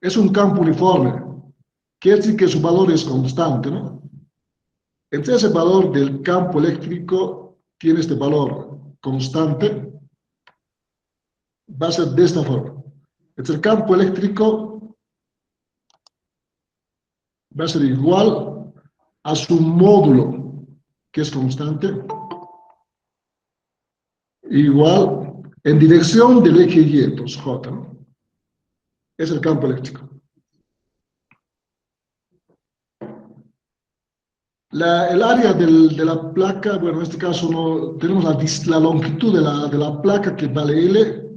es un campo uniforme, quiere decir que su valor es constante, ¿no? Entonces, ese valor del campo eléctrico tiene este valor constante, va a ser de esta forma. Entonces, el campo eléctrico va a ser igual a su módulo, que es constante, igual en dirección del eje Y, entonces J, ¿no? Es el campo eléctrico. El área de la placa, bueno, en este caso no, tenemos la longitud de la placa que vale L,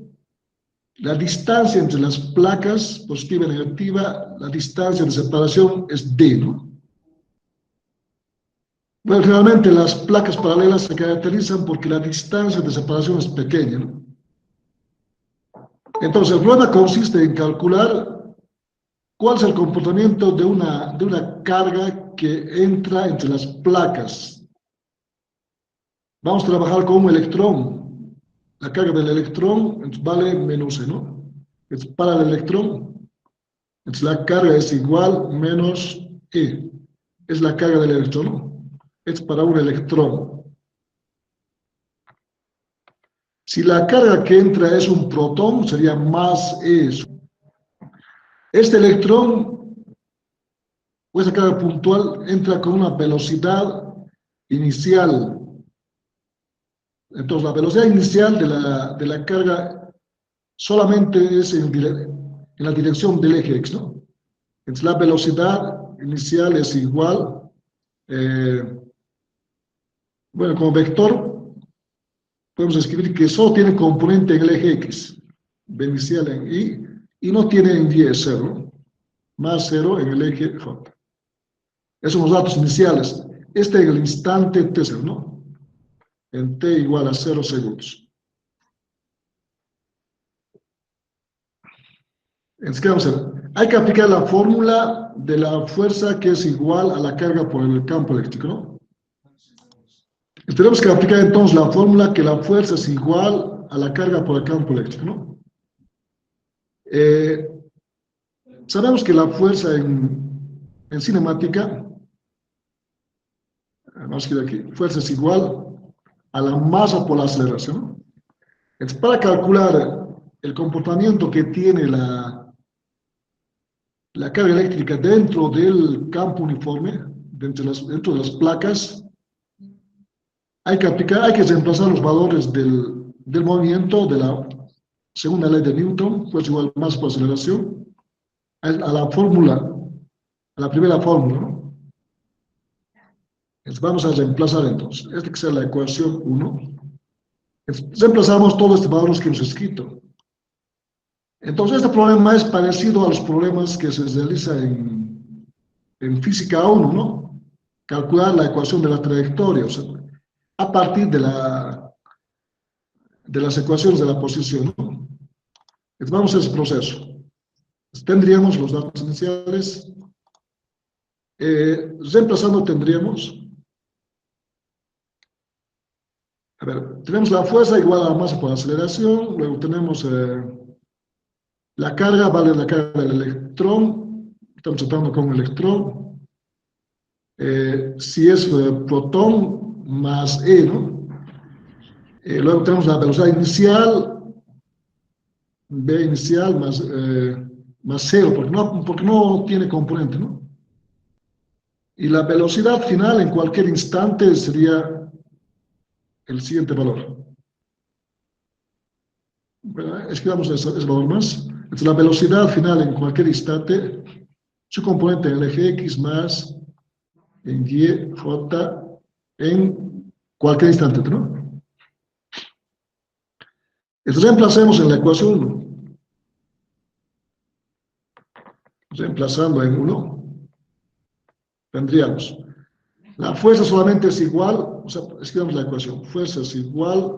la distancia entre las placas, positiva y negativa, la distancia de separación es D, ¿no? Bueno, realmente las placas paralelas se caracterizan porque la distancia de separación es pequeña, ¿no? Entonces, el problema consiste en calcular cuál es el comportamiento de una carga que entra entre las placas. Vamos a trabajar con un electrón. La carga del electrón vale menos E, ¿no? Es para el electrón. Entonces, la carga es igual menos E. Es la carga del electrón, ¿no? Es para un electrón. Si la carga que entra es un protón, sería más E. Este electrón, o esa carga puntual, entra con una velocidad inicial. Entonces, la velocidad inicial de la carga solamente es en la dirección del eje X, ¿no? Entonces, la velocidad inicial es igual, bueno, como vector, podemos escribir que solo tiene componente en el eje X, v inicial en Y, y no tiene en Y, es 0, más 0 en el eje J. Esos son los datos iniciales. Este es el instante T0, ¿no? En T igual a 0 segundos. Entonces, ¿qué vamos a hacer? Hay que aplicar la fórmula de la fuerza que es igual a la carga por el campo eléctrico, ¿no? Tenemos que aplicar entonces la fórmula que la fuerza es igual a la carga por el campo eléctrico, ¿no? Sabemos que la fuerza en cinemática, vamos a escribir aquí, fuerza es igual a la masa por la aceleración, ¿no? Entonces, para calcular el comportamiento que tiene la carga eléctrica dentro del campo uniforme, dentro de las placas, hay que reemplazar los valores del movimiento de la segunda ley de Newton, pues igual más por aceleración, a la fórmula, a la primera fórmula, ¿no? Entonces vamos a reemplazar entonces, esta que sea la ecuación 1. Reemplazamos todos estos valores que hemos escrito. Entonces este problema es parecido a los problemas que se realizan en física 1, ¿no? Calcular la ecuación de la trayectoria, o sea, a partir de las ecuaciones de la posición, ¿no? Entonces vamos a ese proceso. Entonces, tendríamos los datos iniciales. Reemplazando tendríamos, a ver, tenemos la fuerza igual a la masa por aceleración, luego tenemos la carga, vale la carga del electrón, estamos tratando con un electrón, si es protón más E, ¿no? Luego tenemos la velocidad inicial, V inicial más 0, porque no tiene componente, ¿no? Y la velocidad final en cualquier instante sería el siguiente valor. Bueno, escribamos ese valor más. Entonces, la velocidad final en cualquier instante, su componente en el eje X más en Y, J, en cualquier instante, ¿no? Entonces, reemplacemos en la ecuación 1. Reemplazando en 1, tendríamos la fuerza solamente es igual, o sea, escribamos la ecuación, fuerza es igual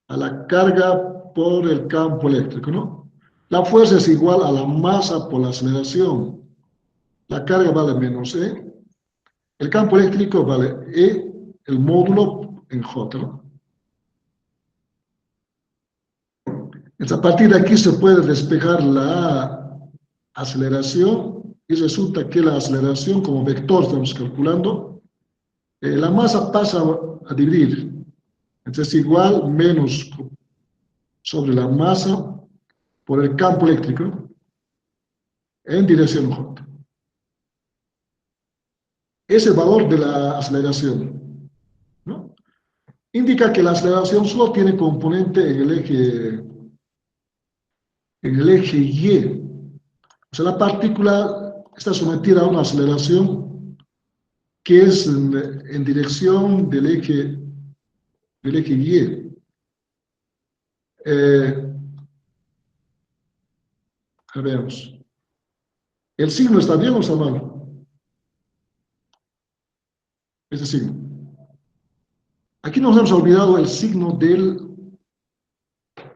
a la carga por el campo eléctrico, ¿no? La fuerza es igual a la masa por la aceleración. La carga vale menos E. El campo eléctrico vale E, el módulo en J, ¿no? Entonces, a partir de aquí se puede despejar aceleración, y resulta que la aceleración como vector estamos calculando, la masa pasa a dividir, entonces igual menos sobre la masa por el campo eléctrico en dirección J. Es el valor de la aceleración, ¿no? Indica que la aceleración solo tiene componente en el eje Y. O sea, la partícula está sometida a una aceleración que es en dirección del eje Y. Veamos. ¿El signo está bien o está mal? Este signo. Aquí nos hemos olvidado el signo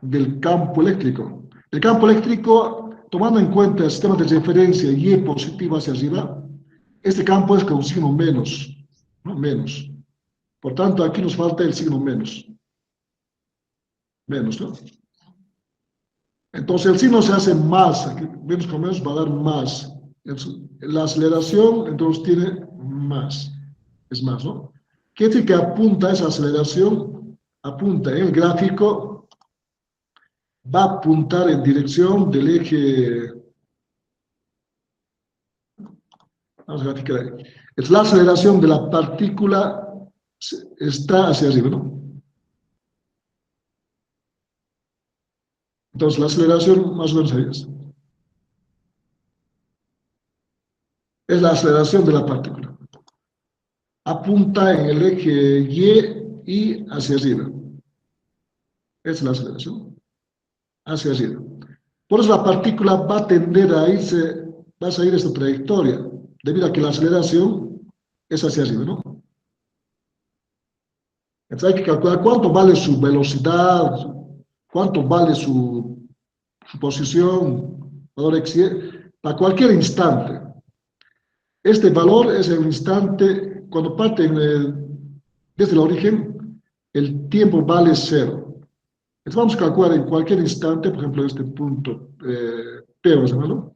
del campo eléctrico. El campo eléctrico, tomando en cuenta el sistema de referencia Y positivo hacia arriba, este campo es con un signo menos, ¿no? Menos. Por tanto, aquí nos falta el signo menos. Menos, ¿no? Entonces el signo se hace más, aquí, menos con menos va a dar más. La aceleración entonces tiene más, es más, ¿no? ¿Qué es que apunta esa aceleración? Apunta en el gráfico, va a apuntar en dirección del eje, vamos a graficar ahí. Es la aceleración de la partícula está hacia arriba, ¿no? Entonces la aceleración más o menos ahí es la aceleración de la partícula. Apunta en el eje Y hacia arriba. Es la aceleración. Hacia arriba. Por eso la partícula va a tender a irse, va a seguir esta trayectoria, debido a que la aceleración es hacia arriba, ¿no? Entonces hay que calcular cuánto vale su velocidad, cuánto vale su posición, valor x, y, para cualquier instante. Este valor es el instante, cuando parte desde el origen, el tiempo vale 0. Entonces vamos a calcular en cualquier instante, por ejemplo, este punto P, vamos a llamarlo,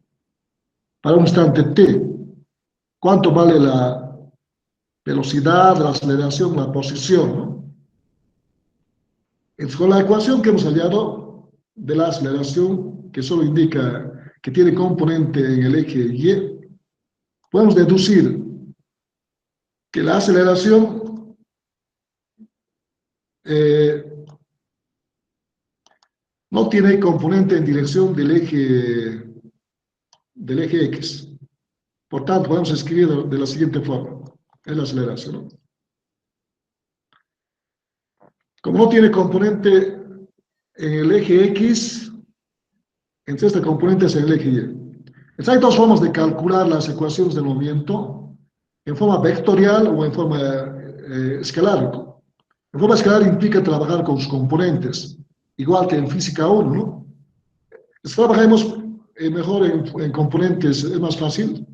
para un instante t, cuánto vale la velocidad, la aceleración, la posición, ¿no? Entonces, con la ecuación que hemos hallado de la aceleración, que solo indica que tiene componente en el eje Y, podemos deducir que la aceleración no tiene componente en dirección del eje X. Por tanto, podemos escribir de la siguiente forma. Es la aceleración, ¿no? Como no tiene componente en el eje X, entonces este componente es en el eje Y. Entonces hay dos formas de calcular las ecuaciones del movimiento, en forma vectorial o en forma escalar. En forma escalar implica trabajar con sus componentes, igual que en física 1, ¿no? Si trabajamos mejor en componentes, es más fácil,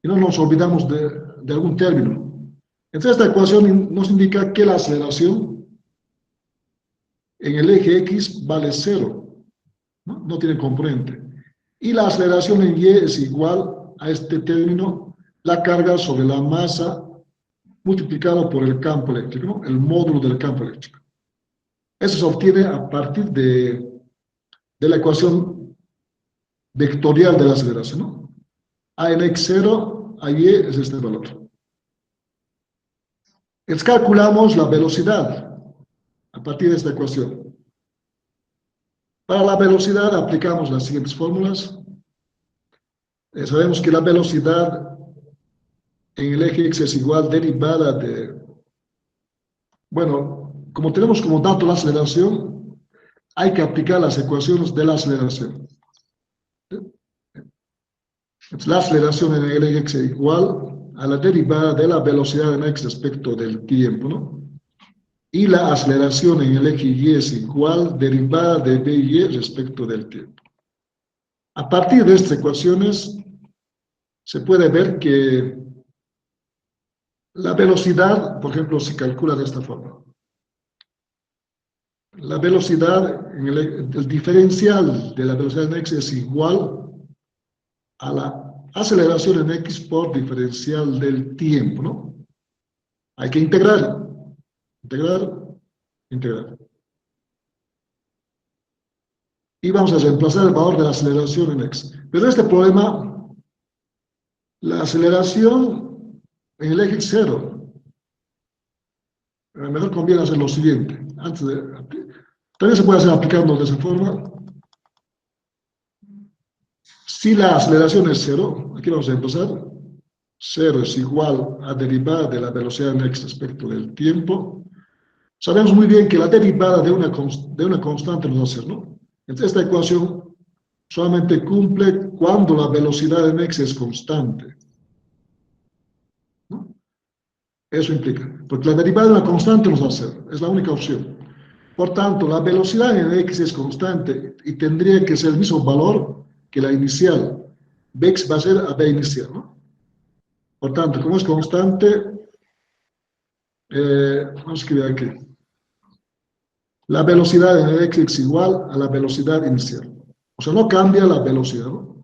y no nos olvidamos de algún término. Entonces esta ecuación nos indica que la aceleración en el eje X vale 0, ¿no? No tiene componente. Y la aceleración en Y es igual a este término, la carga sobre la masa multiplicado por el campo eléctrico, ¿no? El módulo del campo eléctrico. Eso se obtiene a partir de la ecuación vectorial de la aceleración, ¿no? A en x0, a y es este valor. Entonces calculamos la velocidad a partir de esta ecuación. Para la velocidad aplicamos las siguientes fórmulas. Sabemos que la velocidad en el eje x es igual derivada de, bueno, como tenemos como dato la aceleración, hay que aplicar las ecuaciones de la aceleración. Entonces, la aceleración en el eje x es igual a la derivada de la velocidad en x respecto del tiempo, ¿no? Y la aceleración en el eje y es igual derivada de dy respecto del tiempo. A partir de estas ecuaciones, se puede ver que la velocidad, por ejemplo, se calcula de esta forma. La velocidad, el diferencial de la velocidad en x es igual a la aceleración en X por diferencial del tiempo, ¿no? Hay que integrar, integrar. Y vamos a reemplazar el valor de la aceleración en X. Pero este problema, la aceleración en el eje 0, mejor conviene hacer lo siguiente. También se puede hacer aplicando de esa forma. Si la aceleración es 0, aquí vamos a empezar. 0 es igual a derivada de la velocidad en X respecto del tiempo. Sabemos muy bien que la derivada de una constante nos va a ser, ¿no? Entonces, esta ecuación solamente cumple cuando la velocidad en X es constante, ¿no? Eso implica, porque la derivada de una constante nos va a ser, es la única opción. Por tanto, la velocidad en X es constante y tendría que ser el mismo valor que la inicial. Bx va a ser a B inicial, ¿no? Por tanto, como es constante, vamos a escribir aquí. La velocidad en X es igual a la velocidad inicial. O sea, no cambia la velocidad, ¿no?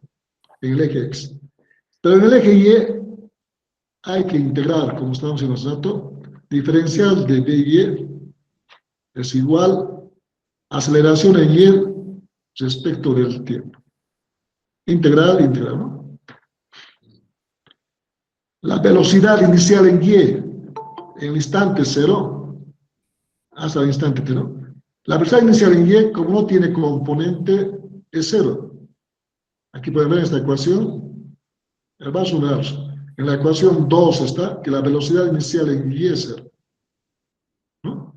En el eje X. Pero en el eje Y hay que integrar, como estamos en hace rato, diferencial de BY es igual a aceleración en Y respecto del tiempo. Integral, ¿no? La velocidad inicial en Y, en el instante 0, hasta el instante T, ¿no? La velocidad inicial en Y, como no tiene componente, es 0. Aquí pueden ver esta ecuación, el vaso universo. En la ecuación 2 está que la velocidad inicial en Y es 0, ¿no?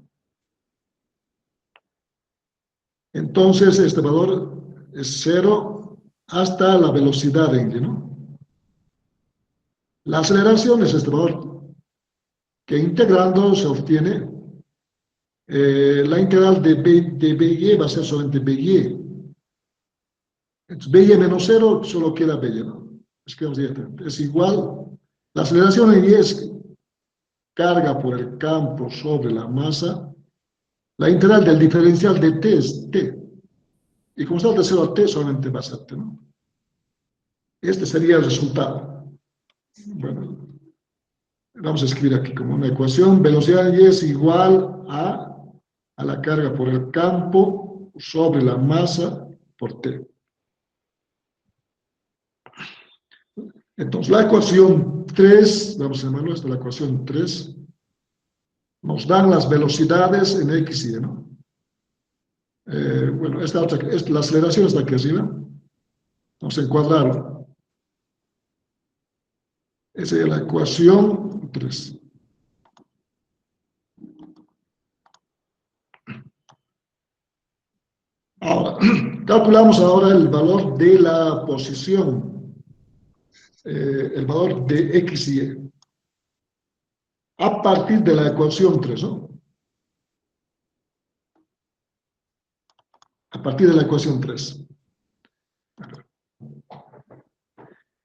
Entonces, este valor es 0 hasta la velocidad en Y, ¿no? La aceleración es este valor, que integrando se obtiene la integral de BY va a ser solamente BY. Entonces, BY menos 0 solo queda BY, ¿no? Escribimos directamente. Es igual, la aceleración en Y es carga por el campo sobre la masa. La integral del diferencial de T es T. Y como está de 0 a T, solamente va a ser T, ¿no? Este sería el resultado. Bueno, vamos a escribir aquí como una ecuación. Velocidad de Y es igual a la carga por el campo sobre la masa por T. Entonces, la ecuación 3, vamos a llamarlo esta, la ecuación 3, nos dan las velocidades en X y Y, ¿no? Bueno, la aceleración está aquí arriba. Vamos a encuadrar. Esa es la ecuación 3. Ahora, calculamos ahora el valor de la posición, el valor de X y Y, a partir de la ecuación 3, ¿no? A partir de la ecuación 3.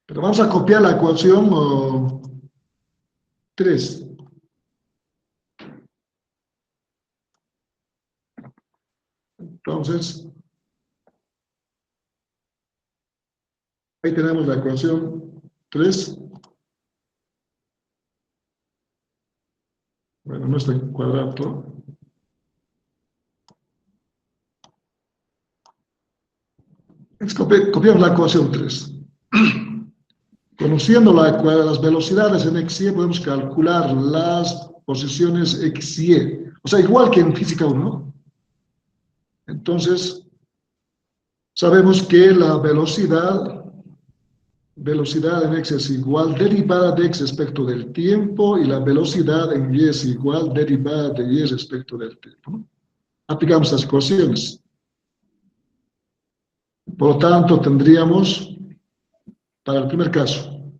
Pero vamos a copiar la ecuación 3. Entonces, ahí tenemos la ecuación 3. Bueno, no está en cuadrado. Copiamos la ecuación 3. Conociendo las velocidades en X y Y, podemos calcular las posiciones X y Y. O sea, igual que en física 1, ¿no? Entonces, sabemos que la velocidad en X es igual derivada de X respecto del tiempo y la velocidad en Y es igual derivada de Y respecto del tiempo, ¿no? Aplicamos las ecuaciones. Por lo tanto, tendríamos, para el primer caso,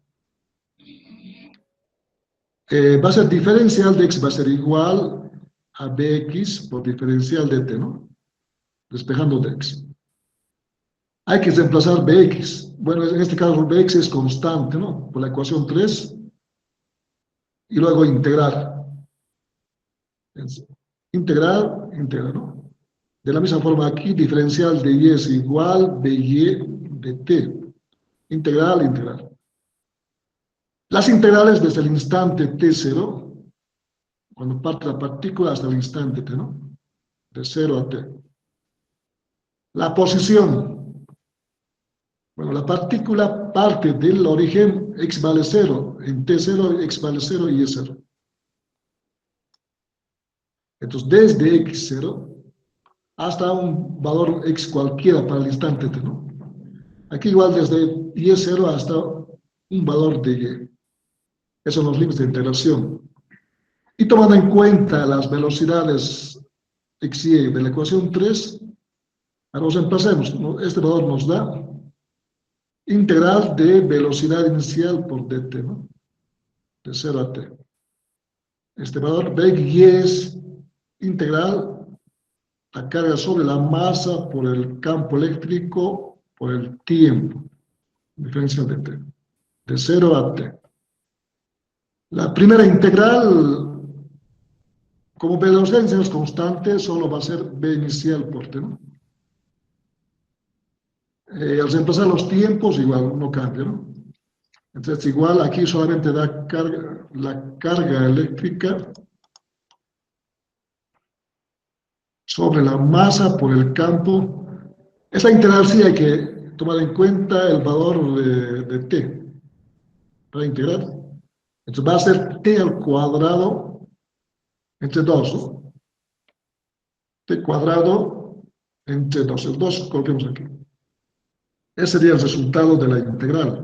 va a ser diferencial de X, va a ser igual a Bx por diferencial de T, ¿no? Despejando de X. Hay que reemplazar Bx. Bueno, en este caso Bx es constante, ¿no? Por la ecuación 3. Y luego integrar. Integrar, ¿no? De la misma forma aquí, diferencial de Y es igual BY de T. integral, integral. Las integrales desde el instante t0, cuando parte la partícula hasta el instante t, ¿no? De 0 a t. La posición. Bueno, la partícula parte del origen, x vale 0, en t0, x vale 0 y es 0. Entonces, desde x0 hasta un valor x cualquiera para el instante t, ¿no? Aquí igual desde y0 hasta un valor de y. Esos son los límites de integración. Y tomando en cuenta las velocidades x y de la ecuación 3, ahora nos empecemos. Este valor nos da integral de velocidad inicial por dt, ¿no? De 0 a t. Este valor de y es integral la carga sobre la masa por el campo eléctrico por el tiempo, diferencial de t, de 0 a t. La primera integral, como velocidad inicial es constante, solo va a ser b inicial por t, ¿no? Al reemplazar los tiempos, igual no cambia, ¿no? Entonces, igual aquí solamente da carga, la carga eléctrica sobre la masa por el campo. Esa integral sí hay que tomar en cuenta el valor de t para integrar. Entonces va a ser t al cuadrado entre 2, ¿no? T cuadrado entre 2. El 2 coloquemos aquí. Ese sería el resultado de la integral.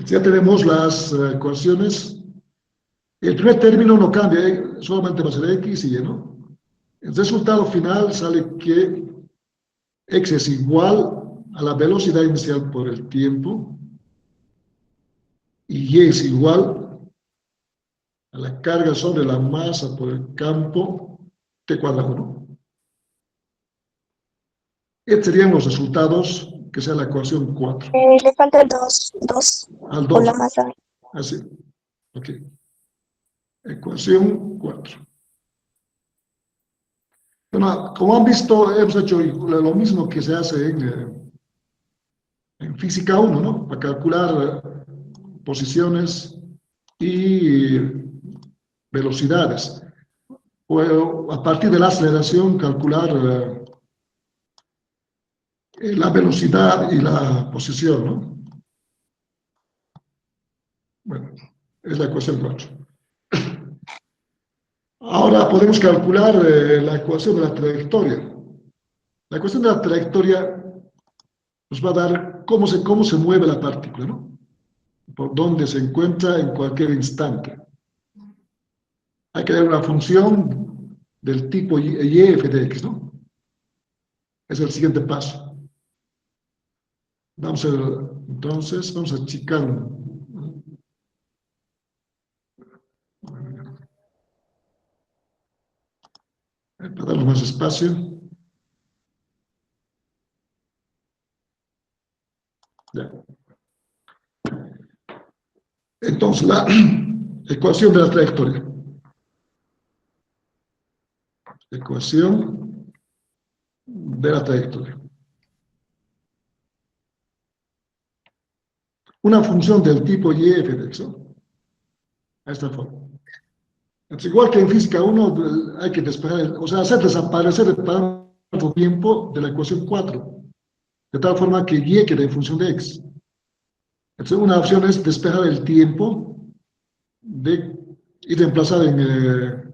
Ya tenemos las ecuaciones. El primer término no cambia, solamente va a ser x y y, ¿no? El resultado final sale que x es igual a la velocidad inicial por el tiempo y y es igual a la carga sobre la masa por el campo t cuadrado, ¿no? Estos serían los resultados, que sea la ecuación 4. Le falta el 2 Al por 2. la masa. Así. Ok. Ecuación 4. Bueno, como han visto, hemos hecho lo mismo que se hace en física 1, ¿no? Para calcular posiciones y velocidades. O a partir de la aceleración calcular la velocidad y la posición, ¿no? Bueno, es la ecuación 4. Ahora podemos calcular la ecuación de la trayectoria. La ecuación de la trayectoria nos va a dar cómo se mueve la partícula, ¿no? Por dónde se encuentra en cualquier instante. Hay que dar una función del tipo y f de x, ¿no? Es el siguiente paso. Entonces, vamos a achicar para darle más espacio. Ya. Entonces, la ecuación de la trayectoria. Ecuación de la trayectoria. Una función del tipo y f de x, ¿no? A esta forma. Entonces, igual que en física 1, hay que despejar, o sea, hacer desaparecer el parámetro tiempo de la ecuación 4, de tal forma que y quede en función de x. Entonces, una opción es despejar el tiempo y reemplazar en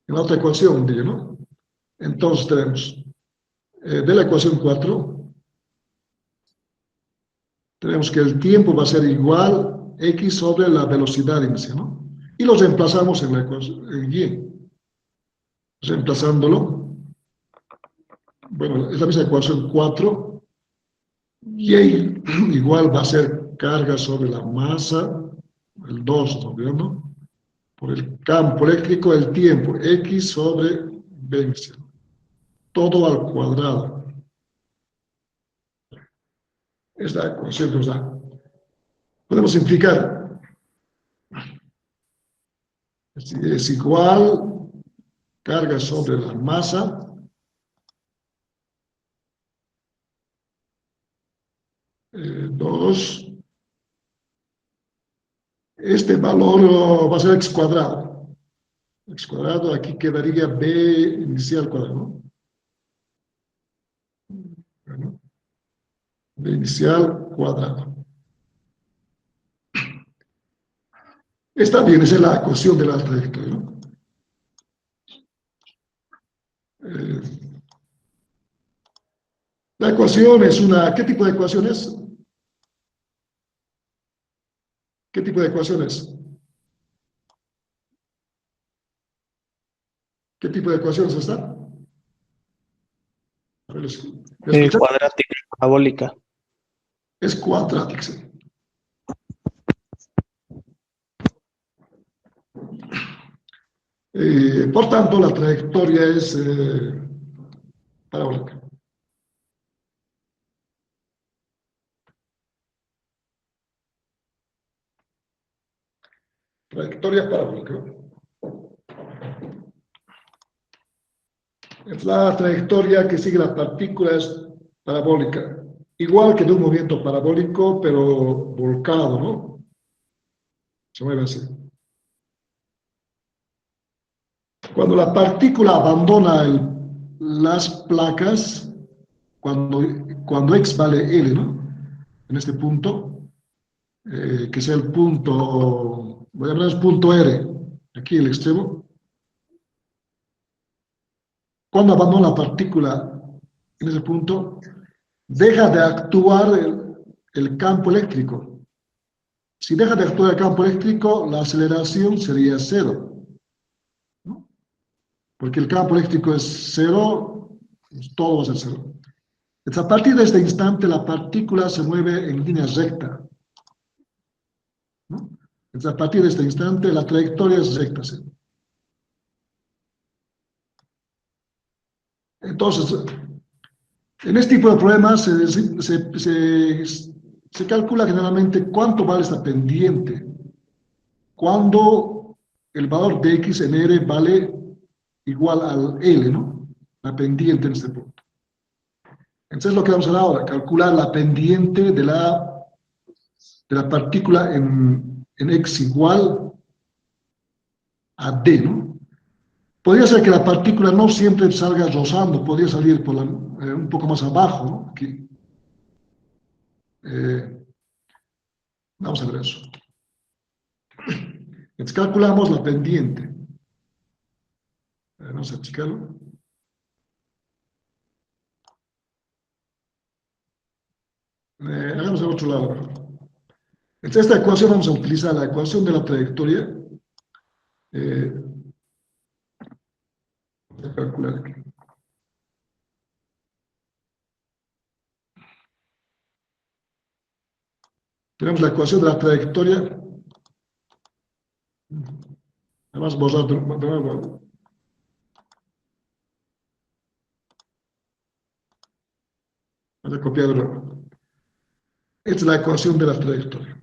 la otra ecuación, ¿no? Entonces tenemos de la ecuación 4, tenemos que el tiempo va a ser igual x sobre la velocidad inicial, ¿no? Y lo reemplazamos en la ecuación en y. Reemplazándolo, bueno, es la misma ecuación 4, y igual va a ser carga sobre la masa, el 2, ¿no? Por el campo eléctrico del tiempo, x sobre b inicial. Todo al cuadrado. Es la ecuación que nos da. Podemos simplificar. Es igual carga sobre la masa 2. Este valor va a ser x cuadrado. X cuadrado, aquí quedaría b inicial cuadrado, ¿no? Bueno, b inicial cuadrado. Esta viene a ser la ecuación de la trayectoria, ¿no? La ecuación es una... ¿Qué tipo de ecuación es? ¿Qué tipo de ecuación es? ¿Qué tipo de ecuación es esta? A ver, ¿escuchan? Cuadrática, parabólica. Es cuadrática, sí. Por tanto, la trayectoria es parabólica. Trayectoria parabólica. Es la trayectoria que sigue la partícula es parabólica. Igual que de un movimiento parabólico, pero volcado, ¿no? Se mueve así. Cuando la partícula abandona las placas, cuando x vale L, ¿no? En este punto, que sea el punto, voy a hablar del punto R, aquí el extremo. Cuando abandona la partícula en ese punto, deja de actuar el campo eléctrico. Si deja de actuar el campo eléctrico, la aceleración sería 0, ¿no? Porque el campo eléctrico es 0, pues todo va a ser 0. Entonces, a partir de este instante, la partícula se mueve en línea recta, ¿no? Entonces, a partir de este instante, la trayectoria es recta, ¿sí? Entonces, en este tipo de problemas se calcula generalmente cuánto vale esta pendiente, cuando el valor de x en R vale igual al L, ¿no? La pendiente en este punto. Entonces, lo que vamos a hacer ahora, calcular la pendiente de la partícula en x igual a d, ¿no? Podría ser que la partícula no siempre salga rozando, podría salir por un poco más abajo, ¿no? Aquí. Vamos a ver eso. Entonces calculamos la pendiente. Vamos a checarlo. Hagamos de otro lado. Entonces esta ecuación vamos a utilizar la ecuación de la trayectoria. Voy a calcular aquí. Tenemos la ecuación de la trayectoria. Vamos a borrar de nuevo. Vamos a copiar de nuevo. Esta es la ecuación de la trayectoria.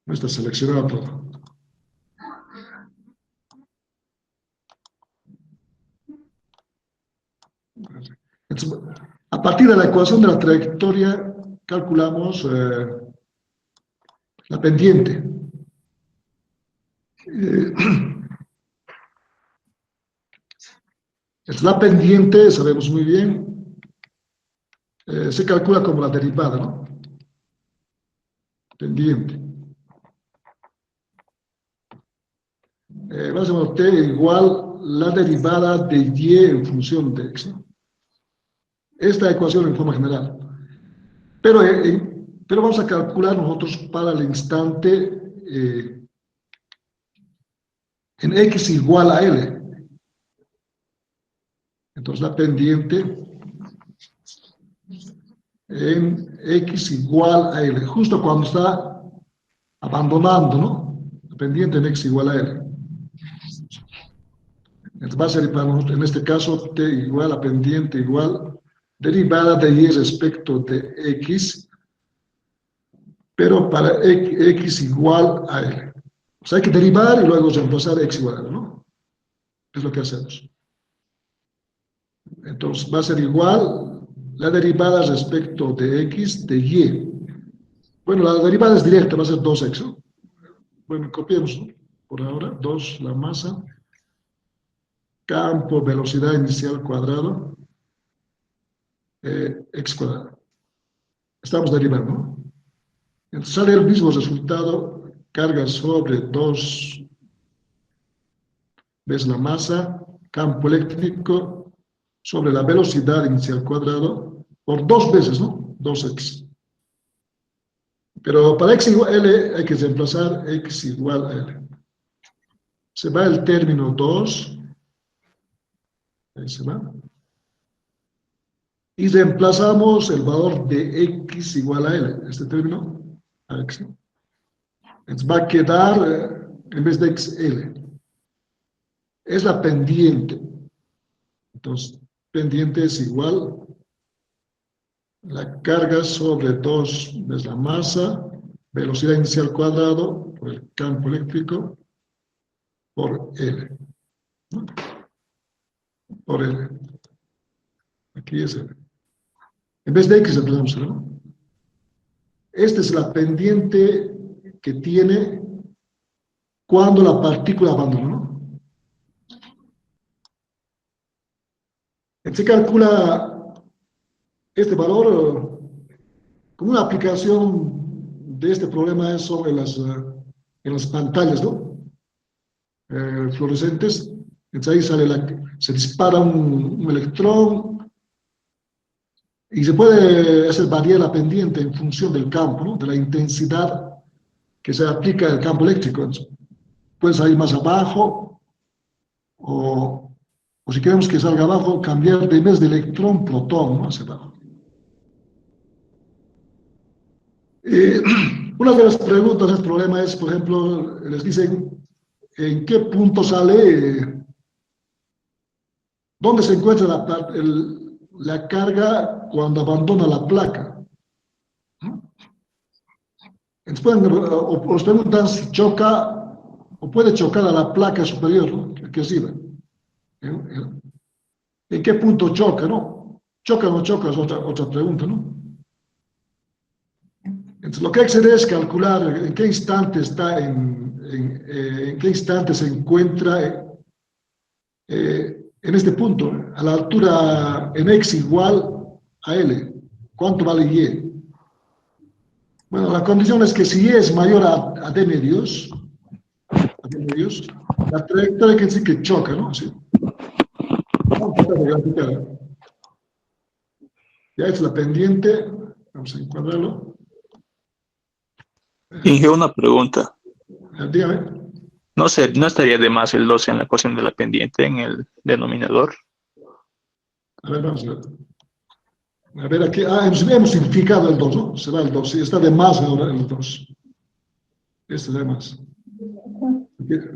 No está seleccionado todo. Entonces, a partir de la ecuación de la trayectoria, calculamos la pendiente. La pendiente, sabemos muy bien, se calcula como la derivada, ¿no? Pendiente. Vamos a llamar t igual la derivada de y en función de x, ¿no? Esta ecuación en forma general. Pero vamos a calcular nosotros para el instante en x igual a L. Entonces la pendiente en x igual a L, justo cuando está abandonando, ¿no? La pendiente en x igual a L. Entonces va a ser para nosotros, en este caso, t igual a pendiente igual derivada de y respecto de x, pero para x igual a L. O sea, hay que derivar y luego reemplazar x igual a, ¿no? Es lo que hacemos. Entonces va a ser igual la derivada respecto de x de y. Bueno, la derivada es directa, va a ser 2x, ¿no? Bueno, copiemos, ¿no? Por ahora, 2 la masa, campo, velocidad inicial cuadrado, x cuadrado. Estamos derivando, ¿no? Entonces sale el mismo resultado, carga sobre 2 veces la masa, campo eléctrico, sobre la velocidad inicial cuadrado, por 2 veces, ¿no? 2x. Pero para x igual a L hay que reemplazar x igual a L. Se va el término 2, ahí se va, y reemplazamos el valor de x igual a L, este término, a x, ¿no? Entonces va a quedar, en vez de x, L. Es la pendiente. Entonces, pendiente es igual la carga sobre 2 veces la masa, velocidad inicial cuadrado por el campo eléctrico, por L, ¿no? Por L. Aquí es L. En vez de X le ponemos L, ¿no? Esta es la pendiente que tiene cuando la partícula abandona, ¿no? Se calcula este valor como una aplicación de este problema es sobre en las pantallas, ¿no? Fluorescentes. Entonces ahí se dispara un electrón y se puede hacer variar la pendiente en función del campo, ¿no? De la intensidad que se aplica al campo eléctrico. Entonces, puede salir más abajo o si queremos que salga abajo, cambiar de en vez de electrón, protón, ¿no? Hacia abajo. Una de las preguntas del problema es, por ejemplo, les dicen en qué punto sale, dónde se encuentra la carga cuando abandona la placa. Entonces os preguntan si choca o puede chocar a la placa superior, ¿no? Que sirve. ¿En qué punto choca, no? ¿Choca o no choca? Es otra pregunta, ¿no? Entonces, lo que hay que hacer es calcular en qué instante está, en qué instante se encuentra en este punto, a la altura en x igual a L. ¿Cuánto vale y? Bueno, la condición es que si y es mayor a d medios, la trayectoria quiere decir que choca, ¿no? Así. Vamos a tratar de graficar. Ya es la pendiente, vamos a encuadrarlo. Inge, una pregunta. Dígame. ¿No estaría de más el 12 en la ecuación de la pendiente en el denominador? A ver, vamos a ver. A ver, aquí, hemos simplificado el 2, ¿no? Se va el 2, sí, está de más ahora el 2. Este de más.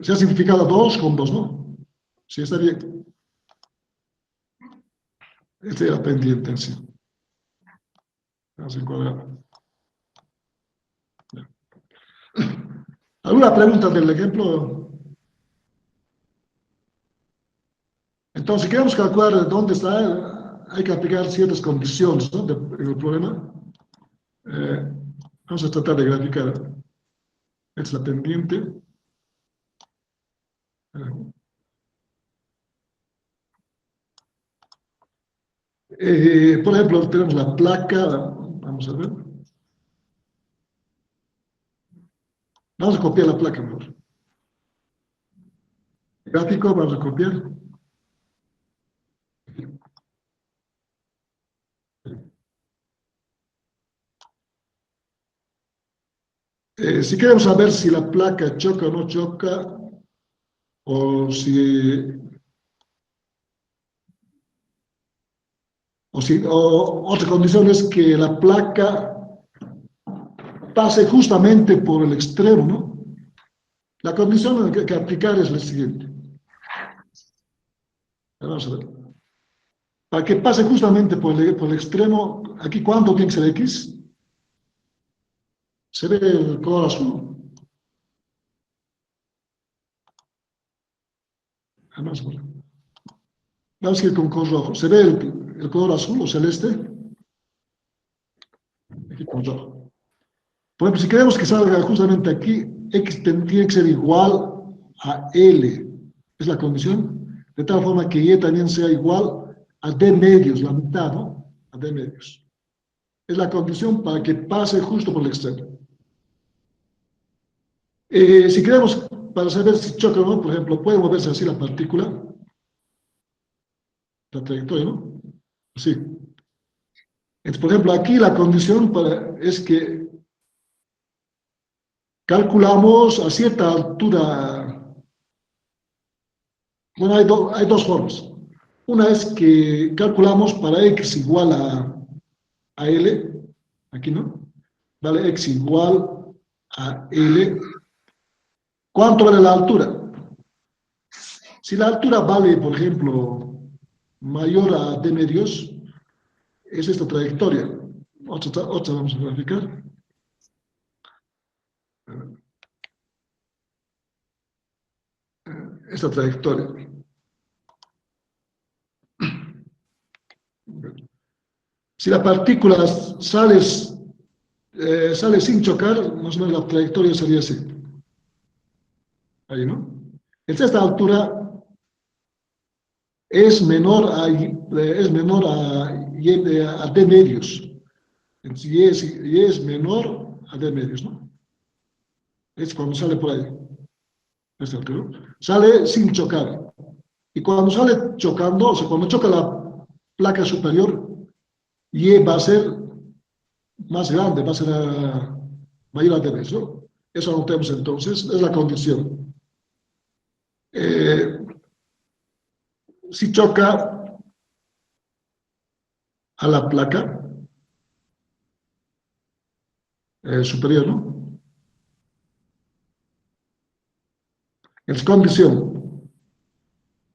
Se ha simplificado 2 con 2, ¿no? Sí, está bien. Este era pendiente en sí. Vamos a encuadrar. ¿Alguna pregunta del ejemplo? Entonces, si queremos calcular dónde está, hay que aplicar ciertas condiciones, ¿no? El problema. Vamos a tratar de graficar. Esta es la pendiente. Por ejemplo, tenemos la placa. Vamos a ver. Vamos a copiar la placa mejor. Gráfico, vamos a copiar. Si queremos saber si la placa choca o no choca, o otra condición es que la placa pase justamente por el extremo, ¿no? La condición que hay que aplicar es la siguiente. Vamos a ver. Para que pase justamente por el extremo, aquí ¿cuánto tiene que ser X? Se ve el color azul. Además, bueno. Vamos a ir con color rojo. ¿Se ve el color azul o celeste? Aquí con rojo. Por ejemplo, si queremos que salga justamente aquí, X tiene que ser igual a L. Es la condición. De tal forma que Y también sea igual a D medios, la mitad, ¿no? A D medios. Es la condición para que pase justo por el extremo. Si queremos, para saber si choca o no, por ejemplo, puede moverse así la partícula, la trayectoria, ¿no? Así. Entonces, por ejemplo, aquí la condición es que calculamos a cierta altura. Bueno, hay dos formas. Una es que calculamos para x igual a L, aquí, ¿no? Vale, x igual a L. ¿Cuánto vale la altura? Si la altura vale, por ejemplo, mayor a d medios, es esta trayectoria. Otra vamos a graficar. Esta trayectoria. Si la partícula sale sin chocar, más o menos la trayectoria sería así. Ahí, ¿no? Entonces, esta altura es menor a d medios. Entonces, y es menor a d medios, ¿no? Es cuando sale por ahí. Esta altura. Sale sin chocar. Y cuando sale chocando, o sea, cuando choca la placa superior, Y va a ser más grande, va a ser mayor a d medios, ¿no? Eso anotemos entonces, es la condición. Si choca a la placa superior, ¿no? Es condición.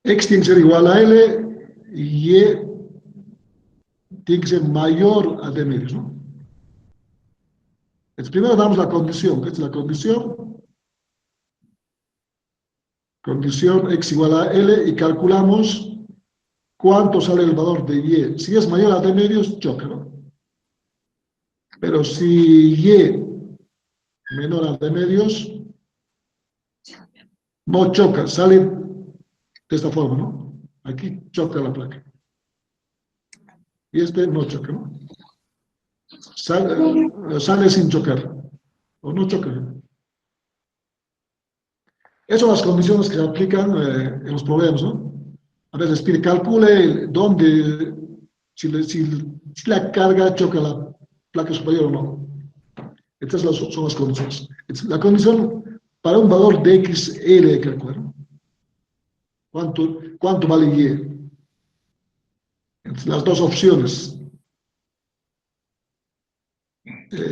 X tiene que ser igual a L y Y tiene que ser mayor a D medios, ¿no? Entonces, primero damos la condición. Esta es la condición. Condición X igual a L y calculamos cuánto sale el valor de Y. Si es mayor a D medios, choca, ¿no? Pero si Y menor a D medios, no choca, sale de esta forma, ¿no? Aquí choca la placa. Y este no choca, ¿no? Sale sin chocar, o no choca. Esas son las condiciones que se aplican en los problemas, ¿no? A veces les pide calcule dónde, si la carga choca la placa superior o no. Estas son las condiciones. La condición para un valor de XL, que recuerdo. ¿Cuánto vale Y? Entre las dos opciones.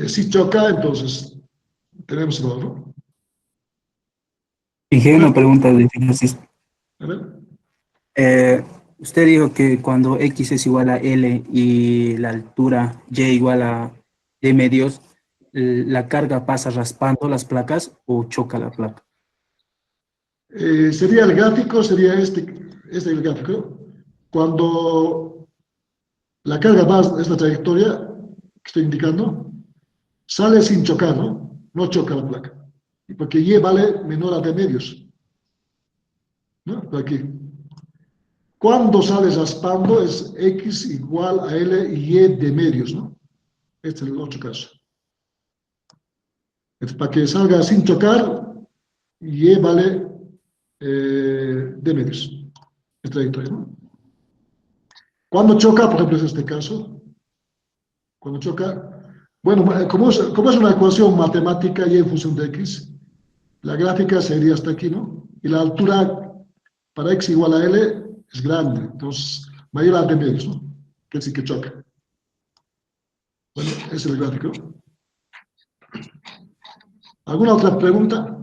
Si choca, entonces tenemos el valor, ¿no? Fijé una pregunta de financista. A ver. Usted dijo que cuando X es igual a L y la altura Y igual a D medios, ¿la carga pasa raspando las placas o choca la placa? Sería el gráfico, sería este es el gráfico. Cuando la carga va, esta trayectoria que estoy indicando, sale sin chocar, ¿no? No choca la placa. Porque Y vale menor a D medios. ¿No? Por aquí. Cuando sale raspando es X igual a L y Y de medios, ¿no? Este es el otro caso. Entonces, para que salga sin chocar, Y vale de medios. Es trayectoria, ¿no? Cuando choca, por ejemplo, es este caso. Cuando choca, bueno, como es una ecuación matemática Y en función de X, la gráfica sería hasta aquí, ¿no? Y la altura para X igual a L es grande, entonces mayor a D medios, ¿no? Que sí que choca. Bueno, ese es el gráfico. ¿Alguna otra pregunta?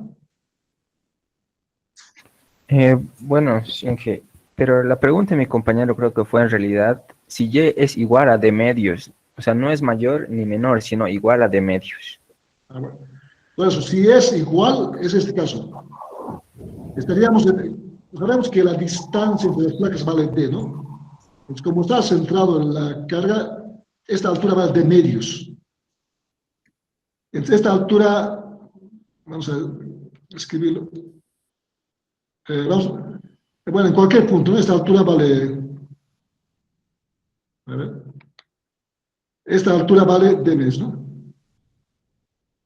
Bueno, Shinge, pero la pregunta de mi compañero creo que fue en realidad si Y es igual a D medios, o sea, no es mayor ni menor, sino igual a D medios. Bueno. Por eso, si es igual, es este caso. Estaríamos sabemos que la distancia entre las placas vale D, ¿no? Entonces, como está centrado en la carga, esta altura vale D medios. Entonces, esta altura, vamos a escribirlo. Bueno, en cualquier punto, ¿no? Esta altura vale, a ver, esta altura vale D medios, ¿no?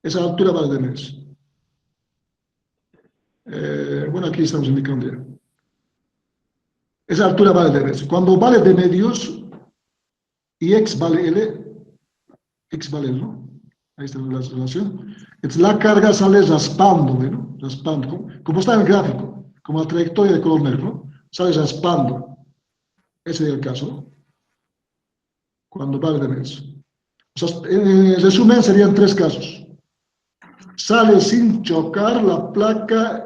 Esa altura vale D medios. Bueno, aquí estamos indicando ya. Esa altura vale D medios. Cuando vale D medios y X vale L, X vale L, ¿no? Ahí está la relación. Entonces la carga sale raspando, ¿no? Raspando, como está en el gráfico, como la trayectoria de color negro, ¿no? Sale raspando. Ese es el caso, ¿no? Cuando vale D medios. O sea, en resumen, serían tres casos. Sale sin chocar la placa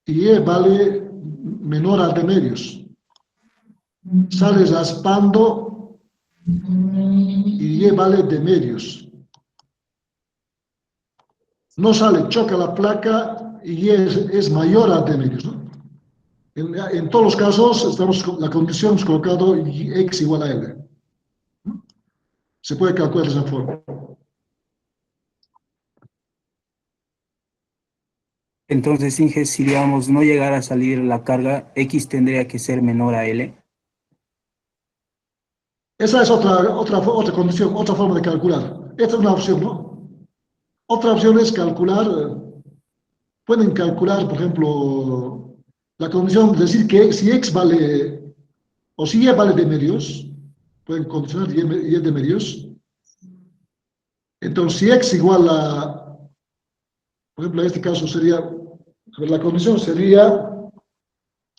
y E vale menor a D medios. Sale raspando y E vale D medios. No sale, choca la placa y E es mayor a D medios, ¿no? En todos los casos, la condición es colocado X igual a L. Se puede calcular de esa forma. Entonces, Inge, si digamos no llegara a salir la carga, X tendría que ser menor a L. Esa es otra condición, otra forma de calcular. Esta es una opción, ¿no? Otra opción es calcular, pueden calcular, por ejemplo, la condición, decir que si X vale, o si Y vale de medios, pueden condicionar Y de medios. Entonces, si X igual a, por ejemplo, en este caso sería, a ver, la condición sería,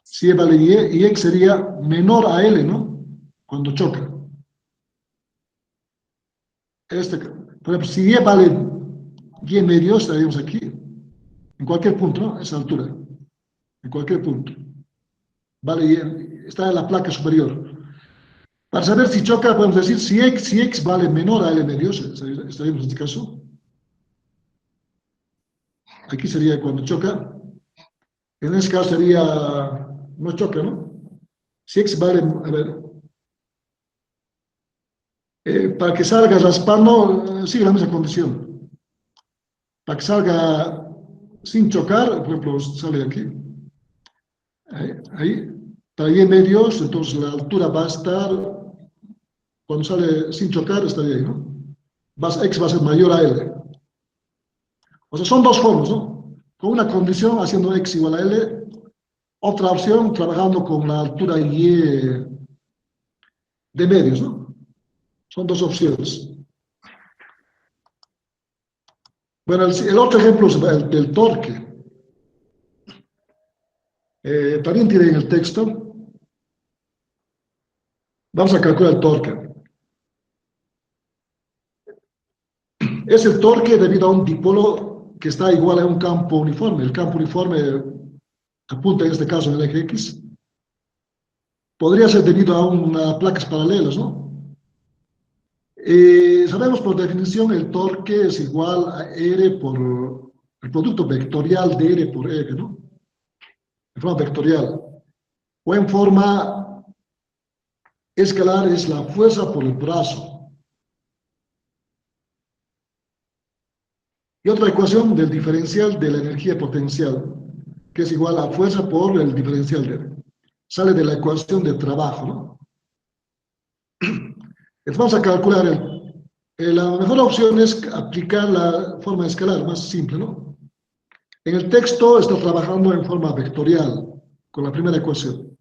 si Y vale Y X sería menor a L, ¿no? Cuando choca. Por ejemplo, si Y vale Y medios, estaríamos aquí, en cualquier punto, ¿no? Esa altura, en cualquier punto. Vale Y, está en la placa superior. Para saber si choca, podemos decir si X vale menor a L medios, estaríamos en este caso. Aquí sería cuando choca. En este caso sería, no choca, ¿no? Si X vale, a ver, para que salga raspando, sigue la misma condición. Para que salga sin chocar, por ejemplo, sale aquí. Ahí. Para Y medios, entonces la altura va a estar, cuando sale sin chocar, estaría ahí, ¿no? X va a ser mayor a L. O sea, son dos formas, ¿no? Con una condición haciendo X igual a L, otra opción trabajando con la altura Y de medios, ¿no? Son dos opciones. Bueno, el otro ejemplo es el del torque. También tiene en el texto. Vamos a calcular el torque. Es el torque debido a un dipolo que está igual a un campo uniforme. El campo uniforme apunta en este caso en el eje X. Podría ser debido a unas placas paralelas, ¿no? Sabemos por definición el torque es igual a R por el producto vectorial de R por F, ¿no? En forma vectorial. O en forma escalar es la fuerza por el brazo. Y otra ecuación del diferencial de la energía potencial, que es igual a fuerza por el diferencial de R. Sale de la ecuación de trabajo, ¿no? Entonces vamos a calcular la mejor opción es aplicar la forma escalar, más simple, ¿no? En el texto está trabajando en forma vectorial, con la primera ecuación.